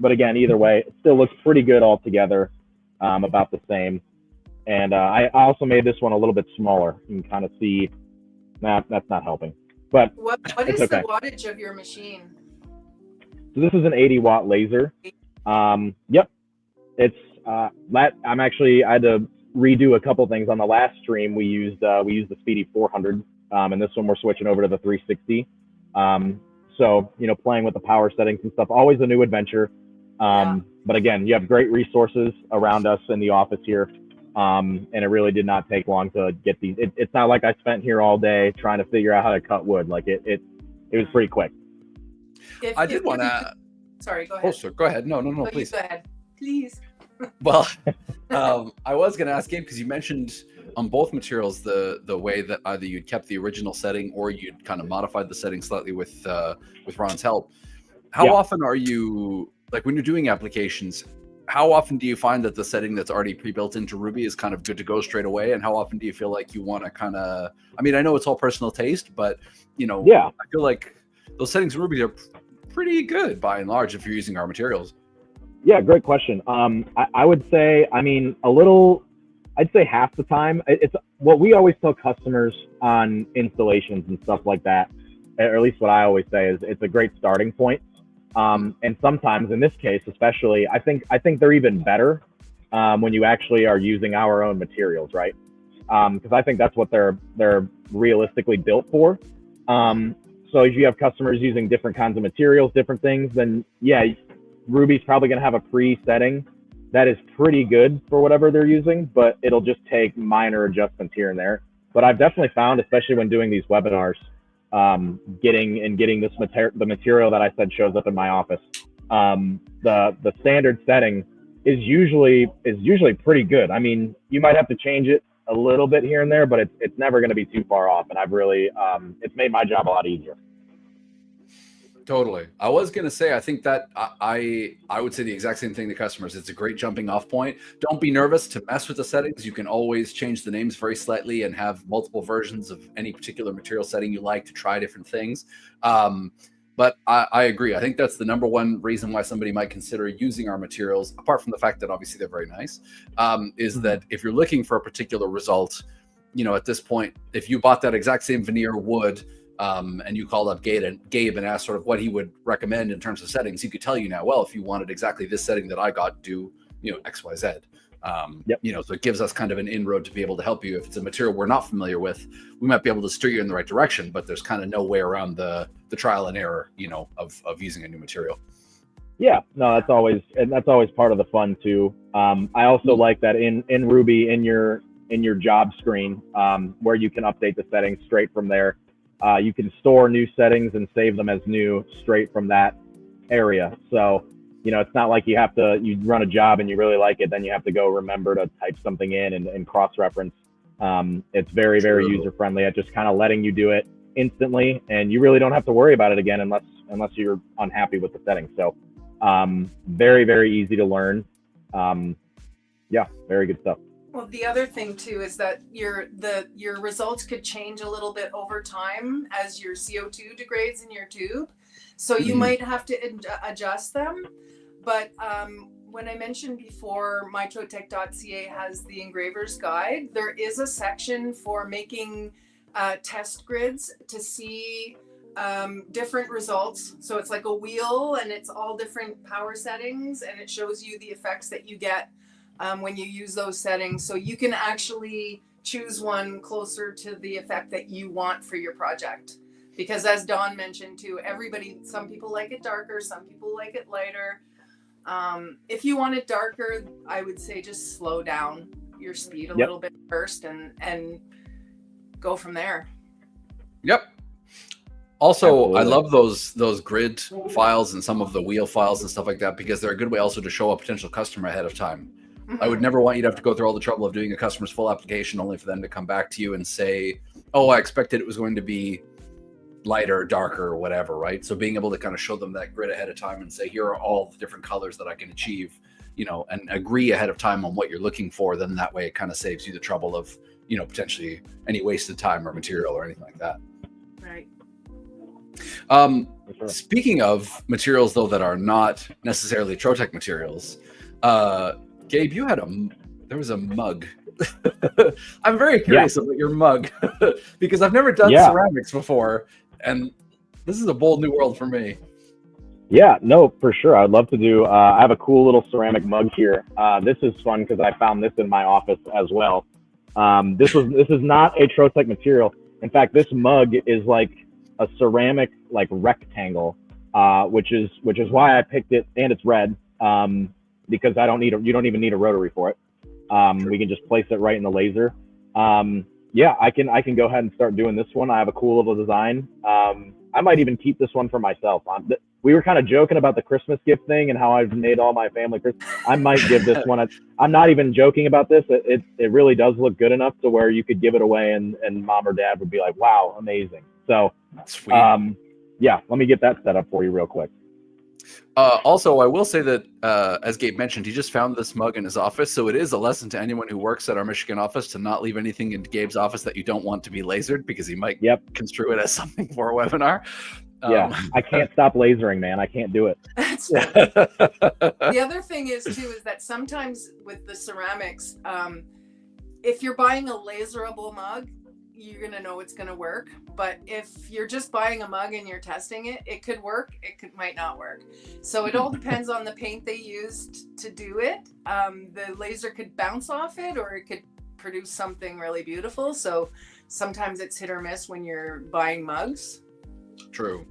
B: But again, either way, it still looks pretty good altogether, about the same. And I also made this one a little bit smaller. You can kind of see, that's not helping. But
C: what is the wattage of your machine?
B: So this is an 80-watt laser. Yep. It's I had to redo a couple things on the last stream. We used the Speedy 400, and this one we're switching over to the 360. So playing with the power settings and stuff, always a new adventure. But again, you have great resources around us in the office here. And it really did not take long to get these. It's not like I spent here all day trying to figure out how to cut wood. Like it was pretty quick.
A: I did want to.
C: Sorry, go ahead.
A: Oh, sir, go ahead. No, please.
C: Go ahead, please.
A: Well, I was going to ask Gabe, because you mentioned on both materials the way that either you'd kept the original setting or you'd kind of modified the setting slightly with Ron's help. How often are you, like when you're doing applications, how often do you find that the setting that's already pre-built into Ruby is kind of good to go straight away? And how often do you feel like you want to kind of, I mean, I know it's all personal taste, but I feel like those settings in Ruby are pretty good by and large if you're using our materials.
B: Yeah, great question. I would say, I'd say half the time. It's what we always tell customers on installations and stuff like that, or at least what I always say is it's a great starting point. And sometimes in this case, especially, I think they're even better when you actually are using our own materials, right? Because I think that's what they're realistically built for. So if you have customers using different kinds of materials, different things, then yeah, Ruby's probably going to have a pre-setting that is pretty good for whatever they're using, but it'll just take minor adjustments here and there. But I've definitely found, especially when doing these webinars, getting the material that I said shows up in my office, the standard setting is usually pretty good. I mean, you might have to change it a little bit here and there, but it's never going to be too far off. And I've really it's made my job a lot easier.
A: Totally. I was going to say, I think that I would say the exact same thing to customers. It's a great jumping off point. Don't be nervous to mess with the settings. You can always change the names very slightly and have multiple versions of any particular material setting you like to try different things. But I agree. I think that's the number one reason why somebody might consider using our materials, apart from the fact that obviously they're very nice, is that if you're looking for a particular result, at this point, if you bought that exact same veneer wood, and you called up Gabe and asked sort of what he would recommend in terms of settings, he could tell you now, well, if you wanted exactly this setting that I got, do, X, Y, Z. So it gives us kind of an inroad to be able to help you. If it's a material we're not familiar with, we might be able to steer you in the right direction, but there's kind of no way around the trial and error, of using a new material.
B: Yeah, no, that's always part of the fun too. I also like that in Ruby, in your job screen, where you can update the settings straight from there. You can store new settings and save them as new straight from that area. So, it's not like you run a job and you really like it, then you have to go remember to type something in and cross-reference. It's very, very user-friendly at just kind of letting you do it instantly, and you really don't have to worry about it again unless you're unhappy with the settings. So, very, very easy to learn. Yeah, very good stuff.
C: Well, the other thing too is that your results could change a little bit over time as your CO2 degrades in your tube. So you might have to adjust them. But when I mentioned before, mytrotec.ca has the engraver's guide. There is a section for making test grids to see different results. So it's like a wheel and it's all different power settings, and it shows you the effects that you get when you use those settings. So you can actually choose one closer to the effect that you want for your project. Because as Dawn mentioned too, some people like it darker, some people like it lighter. If you want it darker, I would say just slow down your speed a little bit first and go from there.
A: Yep. Also,
B: Absolutely.
A: I love those grid files and some of the wheel files and stuff like that, because they're a good way also to show a potential customer ahead of time. I would never want you to have to go through all the trouble of doing a customer's full application only for them to come back to you and say, oh, I expected it was going to be lighter, darker, or whatever, right? So being able to kind of show them that grid ahead of time and say, here are all the different colors that I can achieve, you know, and agree ahead of time on what you're looking for, then that way it kind of saves you the trouble of, you know, potentially any wasted time or material or anything like that.
C: Right.
A: Speaking of materials, though, that are not necessarily Trotec materials, Gabe, there was a mug. I'm very curious about your mug because I've never done ceramics before, and this is a bold new world for me.
B: Yeah, no, for sure. I'd love to do. I have a cool little ceramic mug here. This is fun because I found this in my office as well. This is not a Trotec material. In fact, this mug is like a ceramic like rectangle, which is why I picked it, and it's red. Because you don't even need a rotary for it. We can just place it right in the laser. Yeah, I can go ahead and start doing this one. I have a cool little design. I might even keep this one for myself. We were kind of joking about the Christmas gift thing and how I've made all my family Christmas. I might give this one. I'm not even joking about this. It really does look good enough to where you could give it away and mom or dad would be like, wow, amazing. So,
A: sweet.
B: Yeah, let me get that set up for you real quick.
A: Also, I will say that, as Gabe mentioned, he just found this mug in his office. So it is a lesson to anyone who works at our Michigan office to not leave anything in Gabe's office that you don't want to be lasered, because he might construe it as something for a webinar.
B: Yeah, I can't stop lasering, man. I can't do it.
C: The other thing is that sometimes with the ceramics, if you're buying a laserable mug, you're going to know it's going to work. But if you're just buying a mug and you're testing it, it could work, might not work. So it all depends on the paint they used to do it. The laser could bounce off it, or it could produce something really beautiful. So sometimes it's hit or miss when you're buying mugs.
A: True.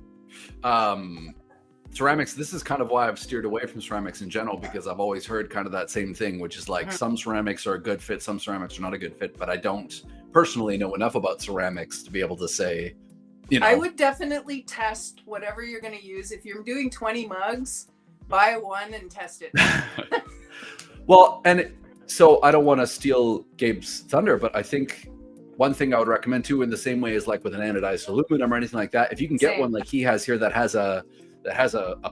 A: Ceramics, this is kind of why I've steered away from ceramics in general, because I've always heard kind of that same thing, which is like some ceramics are a good fit, some ceramics are not a good fit, but I don't personally know enough about ceramics to be able to say, you know.
C: I would definitely test whatever you're going to use. If you're doing 20 mugs, buy one and test it.
A: Well, and so I don't want to steal Gabe's thunder, but I think one thing I would recommend too, in the same way as like with an anodized aluminum or anything like that, if you can get one like he has here that has a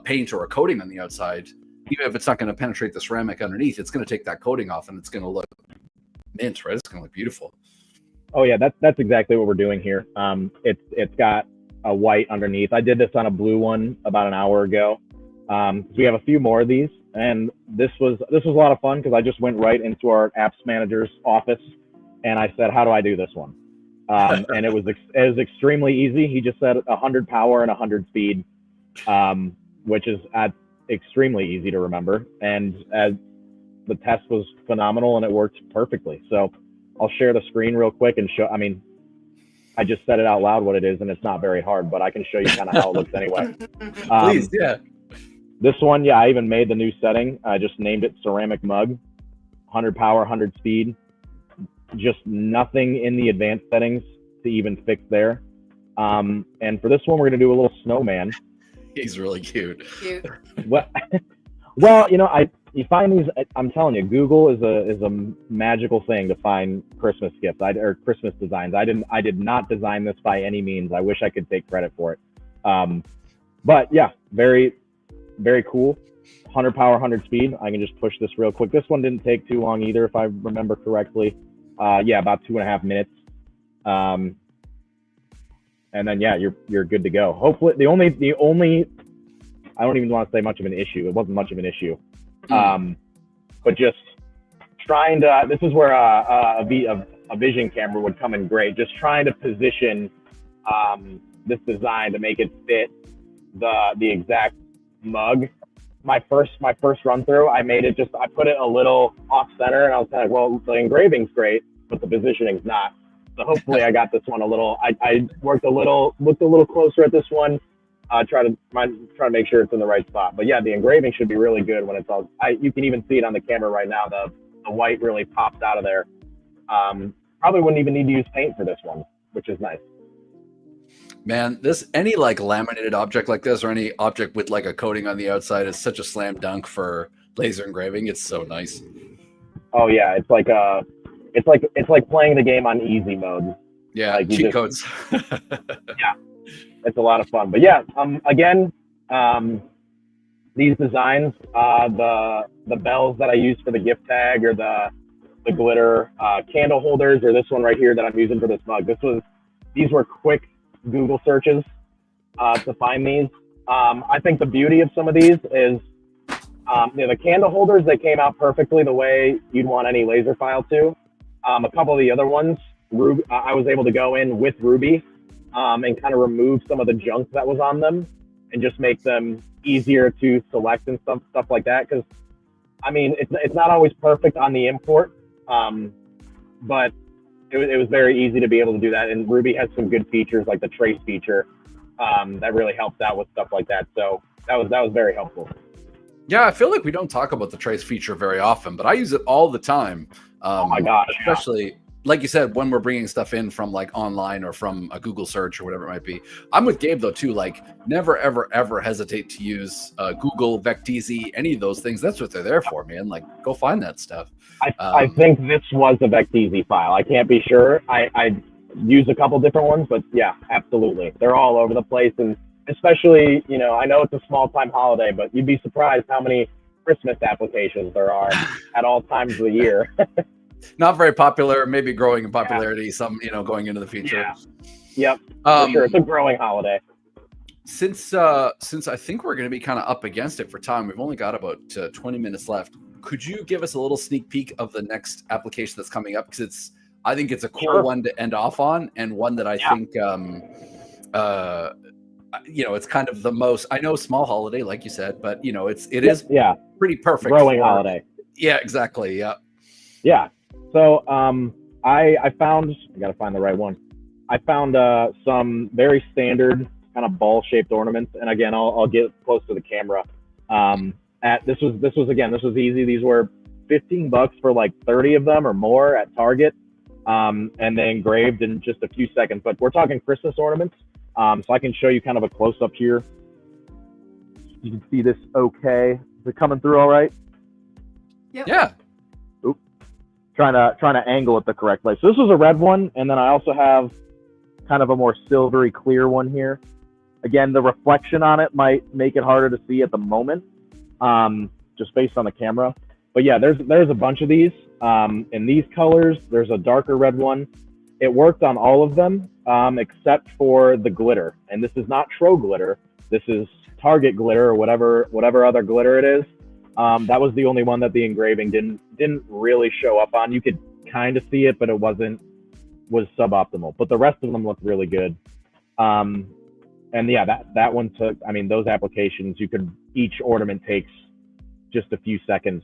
A: paint or a coating on the outside, even if it's not going to penetrate the ceramic underneath, it's going to take that coating off and it's going to look mint, right? It's going to look beautiful.
B: Oh yeah, that's exactly what we're doing here. It's got a white underneath. I did this on a blue one about an hour ago. We have a few more of these, and this was a lot of fun because I just went right into our apps manager's office and I said, how do I do this one? And it was extremely easy. He just said 100 power and 100 speed, which is extremely easy to remember. And as the test was phenomenal and it worked perfectly. So I'll share the screen real quick and show. I mean, I just said it out loud what it is, and it's not very hard, but I can show you kind of how it looks anyway.
A: Please, yeah.
B: This one, yeah, I even made the new setting. I just named it ceramic mug, 100 power, 100 speed. Just nothing in the advanced settings to even fix there. And for this one, we're going to do a little snowman.
A: He's really cute.
B: Well, you know, you find these. I'm telling you, Google is a magical thing to find Christmas gifts or Christmas designs. I did not design this by any means. I wish I could take credit for it. But yeah, very, very cool. 100 power, 100 speed. I can just push this real quick. This one didn't take too long either, if I remember correctly. Yeah, about 2.5 minutes. And then yeah, you're good to go. Hopefully, the only I don't even want to say much of an issue. It wasn't much of an issue, but just trying to. This is where a vision camera would come in great. Just trying to position this design to make it fit the exact mug. My first run through, I put it a little off center, and I was like, well, the engraving's great, but the positioning's not. So hopefully I got this one a little. I looked a little closer at this one. Try to make sure it's in the right spot. But yeah, the engraving should be really good when it's all. You can even see it on the camera right now. The white really pops out of there. Probably wouldn't even need to use paint for this one, which is nice.
A: Man, any like laminated object like this, or any object with like a coating on the outside, is such a slam dunk for laser engraving. It's so nice.
B: Oh yeah, it's like playing the game on easy mode.
A: Yeah,
B: like
A: cheat codes.
B: Yeah, it's a lot of fun. But yeah, again, these designs, the bells that I use for the gift tag, or the glitter candle holders, or this one right here that I'm using for this mug. These were quick Google searches to find these. I think the beauty of some of these is the candle holders, they came out perfectly the way you'd want any laser file to. A couple of the other ones, I was able to go in with Ruby and kind of remove some of the junk that was on them and just make them easier to select and stuff like that. Because I mean, it's not always perfect on the import, but it was very easy to be able to do that. And Ruby has some good features like the trace feature that really helps out with stuff like that. So that was very helpful.
A: Yeah, I feel like we don't talk about the trace feature very often, but I use it all the time.
B: Oh my gosh!
A: Especially, like you said, when we're bringing stuff in from like online or from a Google search or whatever it might be. I'm with Gabe though too. Like, never ever ever hesitate to use Google, Vecteezy, any of those things. That's what they're there for, man. Like, go find that stuff.
B: I think this was a Vecteezy file. I can't be sure. I used a couple different ones, but yeah, absolutely, they're all over the place. And especially, I know it's a small time holiday, but you'd be surprised how many Christmas applications there are at all times of the year.
A: Not very popular, maybe growing in popularity, yeah. Some, going into the future.
B: Yeah. Yep. For sure. It's a growing holiday.
A: Since I think we're going to be kind of up against it for time, we've only got about 20 minutes left. Could you give us a little sneak peek of the next application that's coming up? Because I think it's a cool one to end off on, and one that I think, it's kind of the most, I know, small holiday, like you said, but it is pretty perfect.
B: Growing holiday.
A: Yeah, exactly. Yeah.
B: Yeah. So I found, I got to find the right one. I found some very standard kind of ball shaped ornaments. And again, I'll get close to the camera. This was easy. These were $15 for like 30 of them or more at Target. And they engraved in just a few seconds, but we're talking Christmas ornaments. So I can show you kind of a close up here. You can see this okay. Is it coming through all right?
C: Yep.
A: Yeah.
B: Oop. Trying to angle it the correct way. So this was a red one, and then I also have kind of a more silvery clear one here. Again, the reflection on it might make it harder to see at the moment, just based on the camera. But yeah, there's a bunch of these in these colors. There's a darker red one. It worked on all of them except for the glitter. And this is not Tro glitter. This is Target glitter, or whatever other glitter it is. That was the only one that the engraving didn't really show up on. You could kind of see it, but it was suboptimal. But the rest of them looked really good. And yeah, that one took, those applications, each ornament takes just a few seconds,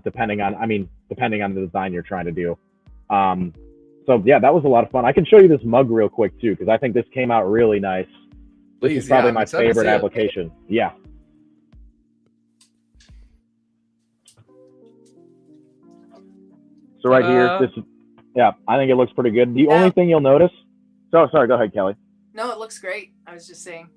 B: depending on the design you're trying to do. So yeah, that was a lot of fun. I can show you this mug real quick too, because I think this came out really nice. Please, this is probably my favorite application. Yeah. So right here, I think it looks pretty good. The only thing you'll notice. So sorry, go ahead, Kelly.
C: No, it looks great. I was just saying.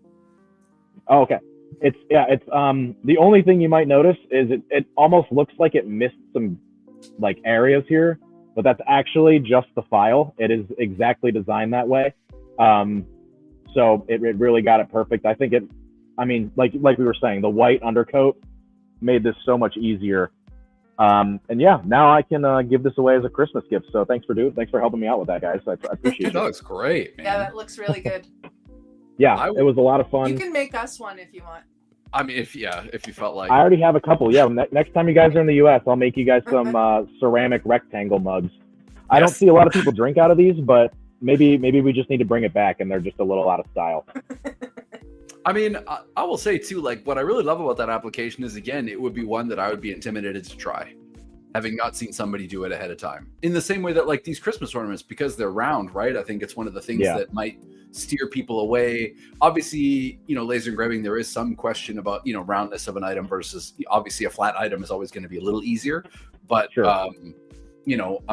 B: Oh, okay. It's the only thing you might notice is it almost looks like it missed some like areas here, but that's actually just the file. It is exactly designed that way. So it really got it perfect. I think like we were saying, the white undercoat made this so much easier. And yeah, now I can give this away as a Christmas gift. So thanks for helping me out with that, guys. I appreciate it.
A: That looks great, man.
C: Yeah, that looks really good.
B: Yeah, it was a lot of fun.
C: You can make us one if you want.
A: I mean, if you felt like.
B: I already have a couple. Yeah, next time you guys are in the U.S., I'll make you guys some ceramic rectangle mugs. I don't see a lot of people drink out of these, but maybe we just need to bring it back, and they're just a little out of style.
A: I mean, I will say too, like what I really love about that application is, again, it would be one that I would be intimidated to try, having not seen somebody do it ahead of time. In the same way that like these Christmas ornaments, because they're round, right? I think it's one of the things that might steer people away. Obviously, laser engraving, there is some question about, roundness of an item versus obviously a flat item is always going to be a little easier. But,
B: sure.
A: I'm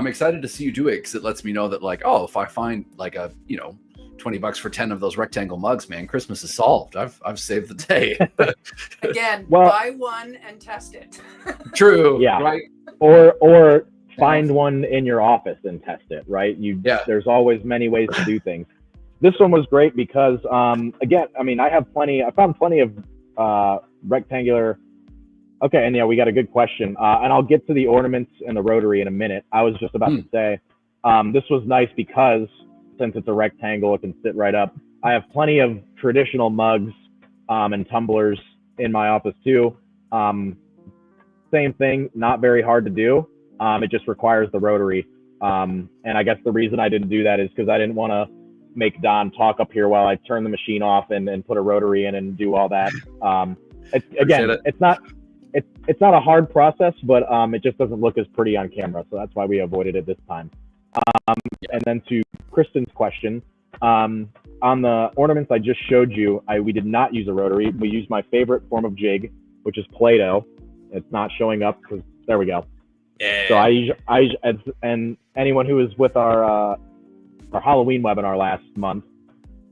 A: excited to see you do it because it lets me know that like, oh, if I find like a, $20 for 10 of those rectangle mugs, man, Christmas is solved. I've saved the day.
C: Again, buy one and test it.
A: True.
B: Yeah.
A: Right.
B: Or find one in your office and test it. Right. There's always many ways to do things. This one was great because, again, I mean, I found plenty of rectangular. Okay. And yeah, we got a good question. And I'll get to the ornaments and the rotary in a minute. I was just about to say, this was nice because since it's a rectangle, it can sit right up. I have plenty of traditional mugs and tumblers in my office too. Same thing, not very hard to do. It just requires the rotary. And I guess the reason I didn't do that is because I didn't want to make Don talk up here while I turn the machine off and put a rotary in and do all that. It's not a hard process, but it just doesn't look as pretty on camera. So that's why we avoided it this time. And then to Kristen's question, on the ornaments I just showed you, we did not use a rotary. We used my favorite form of jig, which is Play-Doh. It's not showing up because there we go. Yeah. So and anyone who was with our Halloween webinar last month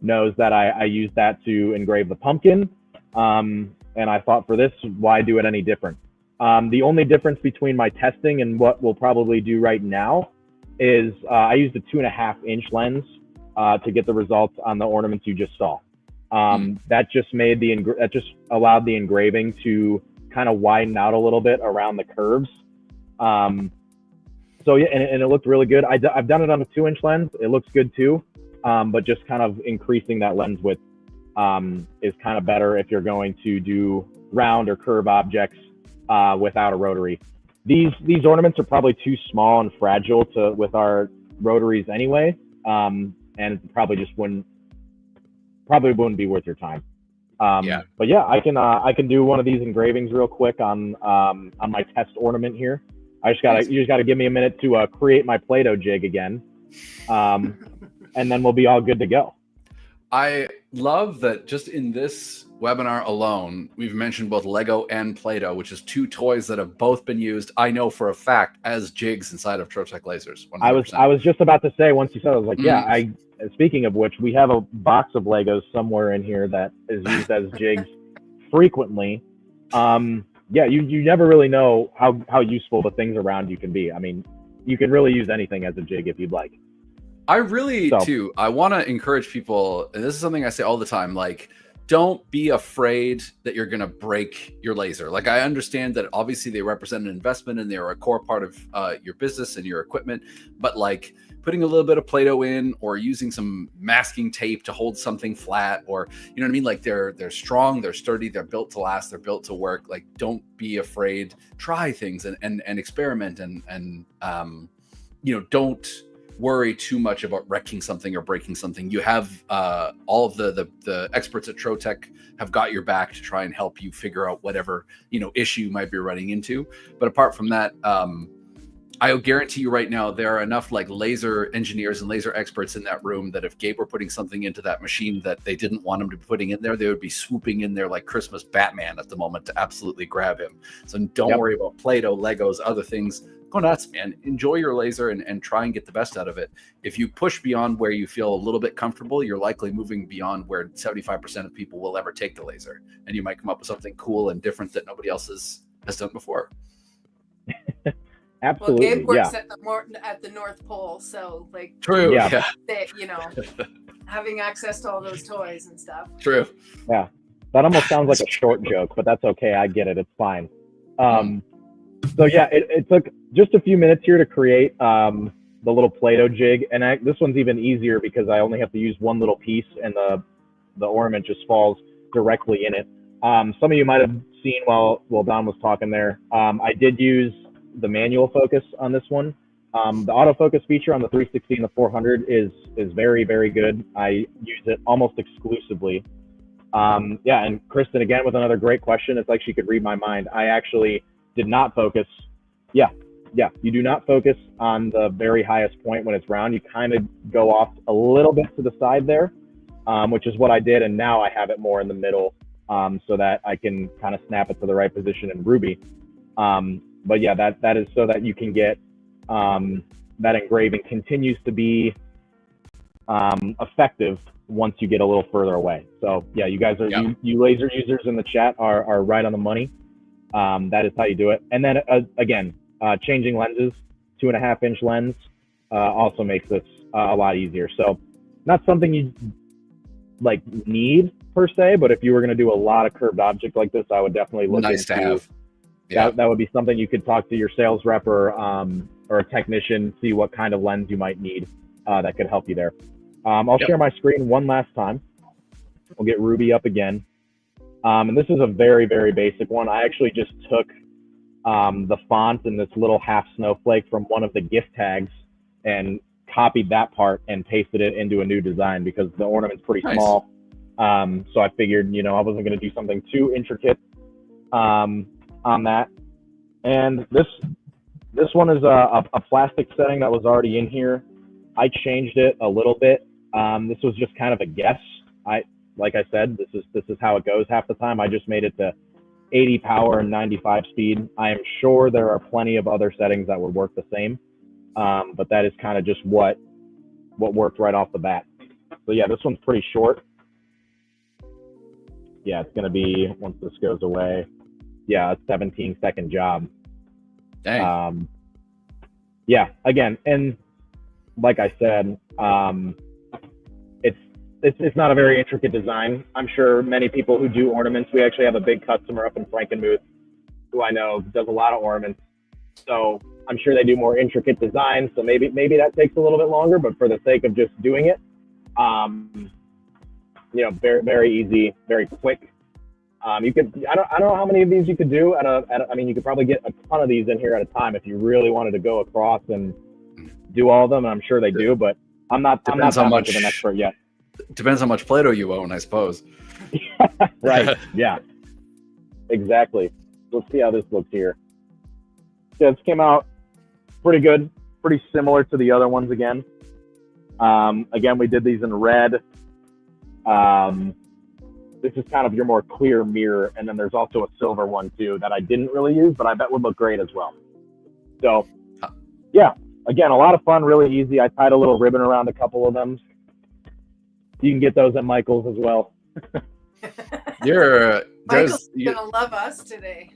B: knows that I used that to engrave the pumpkin. And I thought for this, why do it any different? The only difference between my testing and what we'll probably do right now is I used a 2.5-inch lens to get the results on the ornaments you just saw. That just allowed the engraving to kind of widen out a little bit around the curves. So yeah, and it looked really good. I've done it on a 2-inch lens. It looks good too, but just kind of increasing that lens width is kind of better if you're going to do round or curve objects without a rotary. These ornaments are probably too small and fragile with our rotaries anyway, and it probably wouldn't be worth your time. But yeah, I can do one of these engravings real quick on my test ornament here. You just gotta give me a minute to create my Play-Doh jig again, and then we'll be all good to go.
A: I love that just in this webinar alone, we've mentioned both Lego and Play-Doh, which is two toys that have both been used, I know for a fact, as jigs inside of Trotec Lasers. 100%.
B: I was just about to say, once you said it, I was like, speaking of which, we have a box of Legos somewhere in here that is used as jigs frequently. You never really know how useful the things around you can be. I mean, you can really use anything as a jig if you'd like.
A: I want to encourage people, and this is something I say all the time, like, don't be afraid that you're going to break your laser. Like, I understand that obviously they represent an investment and they're a core part of your business and your equipment, but like putting a little bit of Play-Doh in or using some masking tape to hold something flat, or, you know what I mean? Like they're strong, they're sturdy, they're built to last, they're built to work. Like, don't be afraid, try things and experiment and don't worry too much about wrecking something or breaking something. You have all of the experts at Trotec have got your back to try and help you figure out whatever issue you might be running into. But apart from that, I guarantee you right now there are enough like laser engineers and laser experts in that room that if Gabe were putting something into that machine that they didn't want him to be putting in there, they would be swooping in there like Christmas Batman at the moment to absolutely grab him. So don't worry about Play-Doh, Legos, other things. Go nuts, man. Enjoy your laser and try and get the best out of it. If you push beyond where you feel a little bit comfortable, you're likely moving beyond where 75% of people will ever take the laser. And you might come up with something cool and different that nobody else has done before.
B: Absolutely.
C: Well, Gabe works at the North Pole, so like
A: true. Yeah.
C: Having access to all those toys and stuff.
A: True.
B: Yeah. That almost sounds like a short joke, but that's okay. I get it. It's fine. So yeah, it took just a few minutes here to create the little Play-Doh jig, and this one's even easier because I only have to use one little piece, and the ornament just falls directly in it. Some of you might have seen while Don was talking there, I did use the manual focus on this one. The autofocus feature on the 360 and the 400 is very, very good. I use it almost exclusively. Yeah, and Kristen, again, with another great question. It's like she could read my mind. I actually did not focus. Yeah, you do not focus on the very highest point when it's round. You kind of go off a little bit to the side there, which is what I did, and now I have it more in the middle, so that I can kind of snap it to the right position in Ruby. But yeah, that is so that you can get that engraving continues to be effective once you get a little further away. So yeah, you guys are, you laser users in the chat are right on the money. That is how you do it. And then again, changing lenses, 2.5-inch lens also makes this a lot easier. So not something you like need per se, but if you were going to do a lot of curved object like this, I would definitely look
A: nice
B: into,
A: to have. Yeah.
B: That would be something you could talk to your sales rep or a technician, see what kind of lens you might need that could help you there. I'll share my screen one last time. We'll get Ruby up again. And this is a very, very basic one. I actually just took the font and this little half snowflake from one of the gift tags and copied that part and pasted it into a new design because the ornament's pretty small. So I figured, I wasn't going to do something too intricate on that. And this one is a plastic setting that was already in here. I changed it a little bit. This was just kind of a guess. Like I said, this is how it goes half the time. I just made it to 80 power and 95 speed. I am sure there are plenty of other settings that would work the same, but that is kind of just what worked right off the bat. So yeah, this one's pretty short. Yeah, it's gonna be, once this goes away, yeah, a 17-second job.
A: Dang.
B: Yeah, again, and like I said, it's not a very intricate design. I'm sure many people who do ornaments, we actually have a big customer up in Frankenmuth who I know does a lot of ornaments. So I'm sure they do more intricate designs. So maybe that takes a little bit longer, but for the sake of just doing it, very, very easy, very quick. You could, I don't know how many of these you could do I mean, you could probably get a ton of these in here at a time if you really wanted to go across and do all of them. And I'm sure they do, but I'm not that much of an expert yet.
A: Depends how much Play-Doh you own, I suppose.
B: Right. Yeah, exactly. Let's see how this looks here. Yeah, this came out pretty good, pretty similar to the other ones again. Again, we did these in red. This is kind of your more clear mirror, and then there's also a silver one too that I didn't really use, but I bet would look great as well. So yeah, again, a lot of fun, really easy. I tied a little ribbon around a couple of them. You can get those at Michael's as well.
C: Michael's gonna love us today.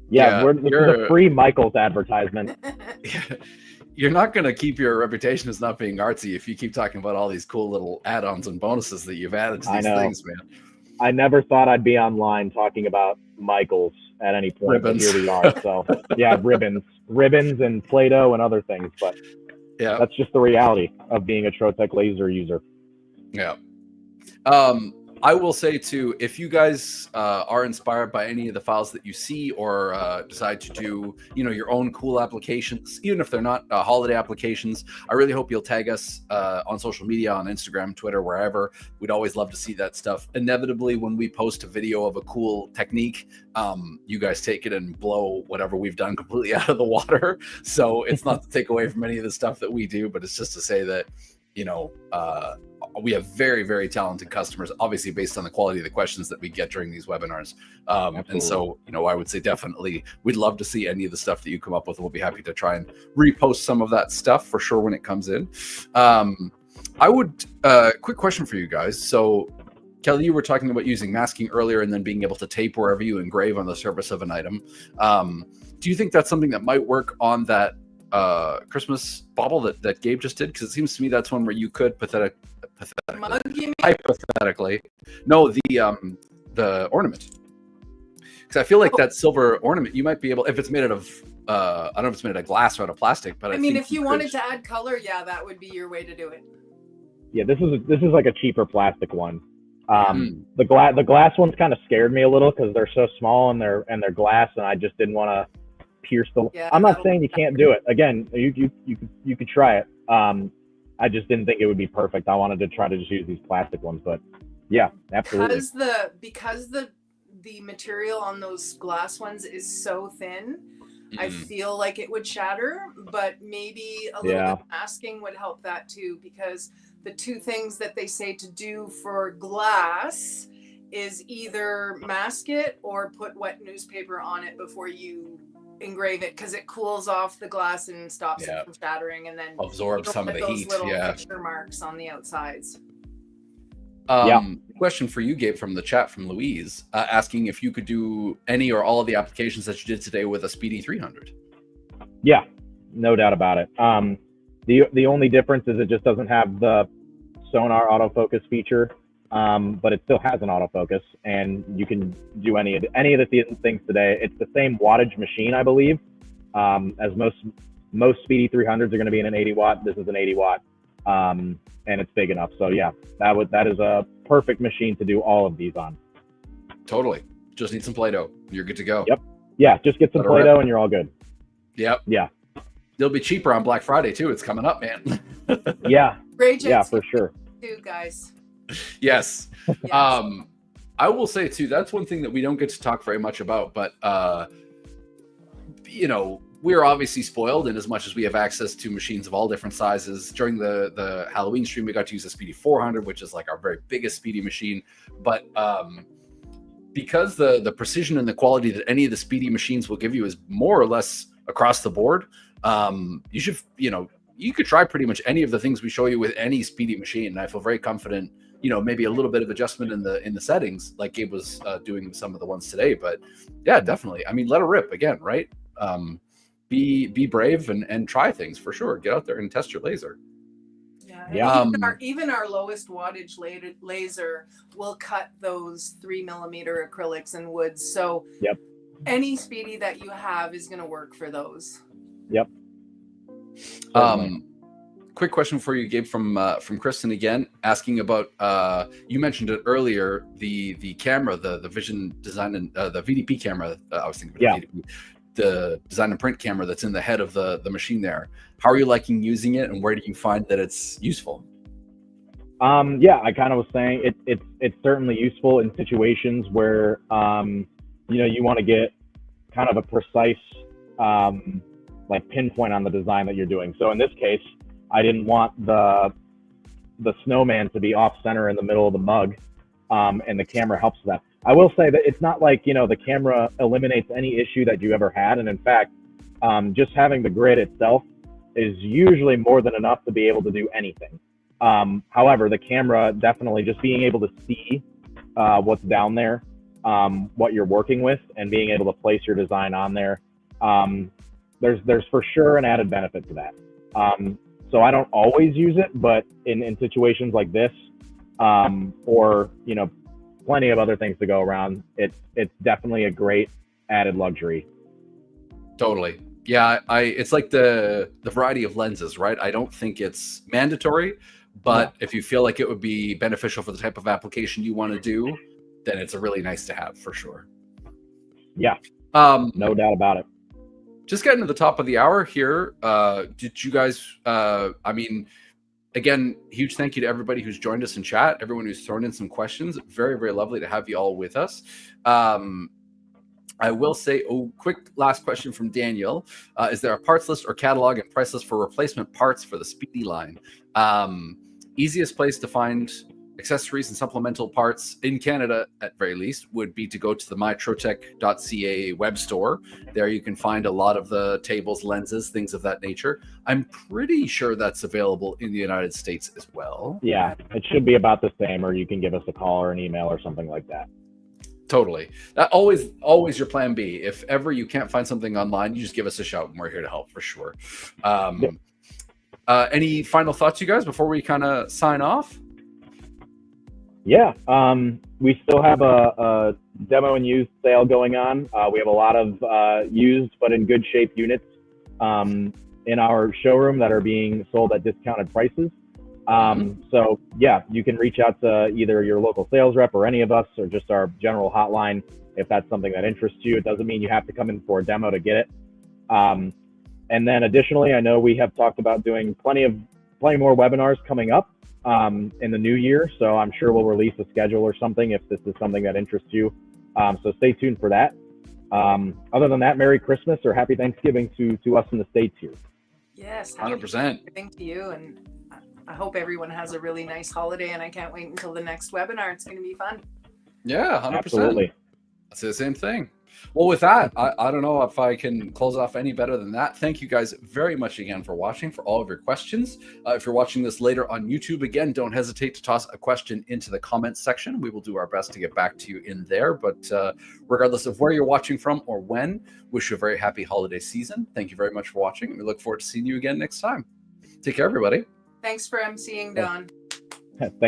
B: Yeah, this is a free Michael's advertisement.
A: You're not going to keep your reputation as not being artsy if you keep talking about all these cool little add-ons and bonuses that you've added to these things, man.
B: I never thought I'd be online talking about Michael's at any point, but here we are. So yeah, ribbons and Play-Doh and other things, but yeah, that's just the reality of being a Trotec Laser user.
A: Yeah. I will say too, if you guys are inspired by any of the files that you see or decide to do, your own cool applications, even if they're not holiday applications, I really hope you'll tag us on social media, on Instagram, Twitter, wherever. We'd always love to see that stuff. Inevitably, when we post a video of a cool technique, you guys take it and blow whatever we've done completely out of the water. So it's not to take away from any of the stuff that we do, but it's just to say that, we have very, very talented customers, obviously based on the quality of the questions that we get during these webinars. And so, I would say definitely we'd love to see any of the stuff that you come up with. And we'll be happy to try and repost some of that stuff for sure when it comes in. I would, quick question for you guys. So Kelly, you were talking about using masking earlier and then being able to tape wherever you engrave on the surface of an item. Do you think that's something that might work on that Christmas bauble that Gabe just did? Because it seems to me that's one where you could hypothetically, no, the ornament. Because I feel like that silver ornament, you might be able, if it's made out of, I don't know if it's made out of glass or out of plastic, but
C: I
A: I
C: mean,
A: think
C: if you wanted to add color, yeah, that would be your way to do it.
B: Yeah, this is like a cheaper plastic one.
A: Mm.
B: The glass ones kind of scared me a little because they're so small and they're glass, and I just didn't want to pierce the.
C: Yeah,
B: I'm not saying you can't do it. Again, you could try it. I just didn't think it would be perfect. I wanted to try to just use these plastic ones, but yeah, absolutely.
C: Because the material on those glass ones is so thin, I feel like it would shatter, but maybe a little bit of masking would help that too, because the two things that they say to do for glass is either mask it or put wet newspaper on it before you engrave it, because it cools off the glass and stops it from shattering, and then
A: absorbs some of the heat.
C: Little fixture marks on the outsides.
A: Question for you, Gabe, from the chat from Louise, asking if you could do any or all of the applications that you did today with a Speedy 300.
B: Yeah, no doubt about it. The only difference is it just doesn't have the sonar autofocus feature, but it still has an autofocus, and you can do any of the things today. It's the same wattage machine, I believe, as most Speedy 300s are going to be in an 80 watt. This is an 80 watt. And it's big enough. So yeah, that is a perfect machine to do all of these on. Totally.
A: Just need some Play-Doh. You're good to go.
B: Yep. Yeah, just get some Play-Doh and you're all good.
A: Yep.
B: Yeah.
A: It'll be cheaper on Black Friday too. It's coming up, man.
B: Yeah.
C: Yeah,
B: for sure.
C: Too, guys.
A: Yes. I will say too, that's one thing that we don't get to talk very much about, but we're obviously spoiled in as much as we have access to machines of all different sizes. During the Halloween stream, we got to use a Speedy 400, which is like our very biggest Speedy machine. But because the precision and the quality that any of the Speedy machines will give you is more or less across the board, you should, you could try pretty much any of the things we show you with any Speedy machine. And I feel very confident, maybe a little bit of adjustment in the settings, like Gabe was doing some of the ones today. But yeah, definitely. I mean, let her rip again, right? Be brave and try things for sure. Get out there and test your laser.
C: Yeah. Even our lowest wattage laser will cut those 3mm acrylics and woods. So any Speedy that you have is going to work for those.
B: Yep.
A: Quick question for you, Gabe, from Kristen again, asking about you mentioned it earlier, the camera, the vision design and the VDP camera. I was thinking about VDP. The design and print camera that's in the head of the machine there. How are you liking using it, and where do you find that it's useful?
B: Yeah, I kind of was saying it's certainly useful in situations where you want to get kind of a precise like pinpoint on the design that you're doing. So in this case, I didn't want the snowman to be off center in the middle of the mug, and the camera helps with that. I will say that it's not like, the camera eliminates any issue that you ever had. And in fact, just having the grid itself is usually more than enough to be able to do anything. However, the camera, definitely just being able to see what's down there, what you're working with, and being able to place your design on there, there's for sure an added benefit to that. So I don't always use it, but in situations like this, or, plenty of other things to go around, it's definitely a great added luxury.
A: Totally. Yeah, it's like the variety of lenses, right? I don't think it's mandatory, but if you feel like it would be beneficial for the type of application you want to do, then it's a really nice to have for sure.
B: Yeah. No doubt about it.
A: Just getting to the top of the hour here. Did you guys again, huge thank you to everybody who's joined us in chat, everyone who's thrown in some questions. Very, very lovely to have you all with us. I will say, quick last question from Daniel. Is there a parts list or catalog and price list for replacement parts for the Speedy line? Easiest place to find accessories and supplemental parts in Canada, at very least, would be to go to the mytrotec.ca web store. There you can find a lot of the tables, lenses, things of that nature. I'm pretty sure that's available in the United States as well.
B: Yeah, it should be about the same, or you can give us a call or an email or something like that.
A: Totally. That always your plan B. If ever you can't find something online, you just give us a shout and we're here to help for sure. Any final thoughts, you guys, before we kind of sign off?
B: Yeah, we still have a demo and used sale going on. We have a lot of used but in good shape units in our showroom that are being sold at discounted prices. So yeah, you can reach out to either your local sales rep or any of us, or just our general hotline if that's something that interests you. It doesn't mean you have to come in for a demo to get it. And then additionally, I know we have talked about doing plenty more webinars coming up in the new year. So I'm sure we'll release a schedule or something if this is something that interests you. So stay tuned for that. Other than that, Merry Christmas or Happy Thanksgiving to us in the States here.
C: Yes,
A: 100%.
C: Thanksgiving to you, and I hope everyone has a really nice holiday, and I can't wait until the next webinar. It's going to be fun.
A: Yeah, 100%.
B: Absolutely.
A: I'd say the same thing. Well, with that, I don't know if I can close off any better than that. Thank you guys very much again for watching, for all of your questions. If you're watching this later on YouTube, again, don't hesitate to toss a question into the comments section. We will do our best to get back to you in there. But regardless of where you're watching from or when, wish you a very happy holiday season. Thank you very much for watching, and we look forward to seeing you again next time. Take care, everybody.
C: Thanks for emceeing, Don.
B: Thank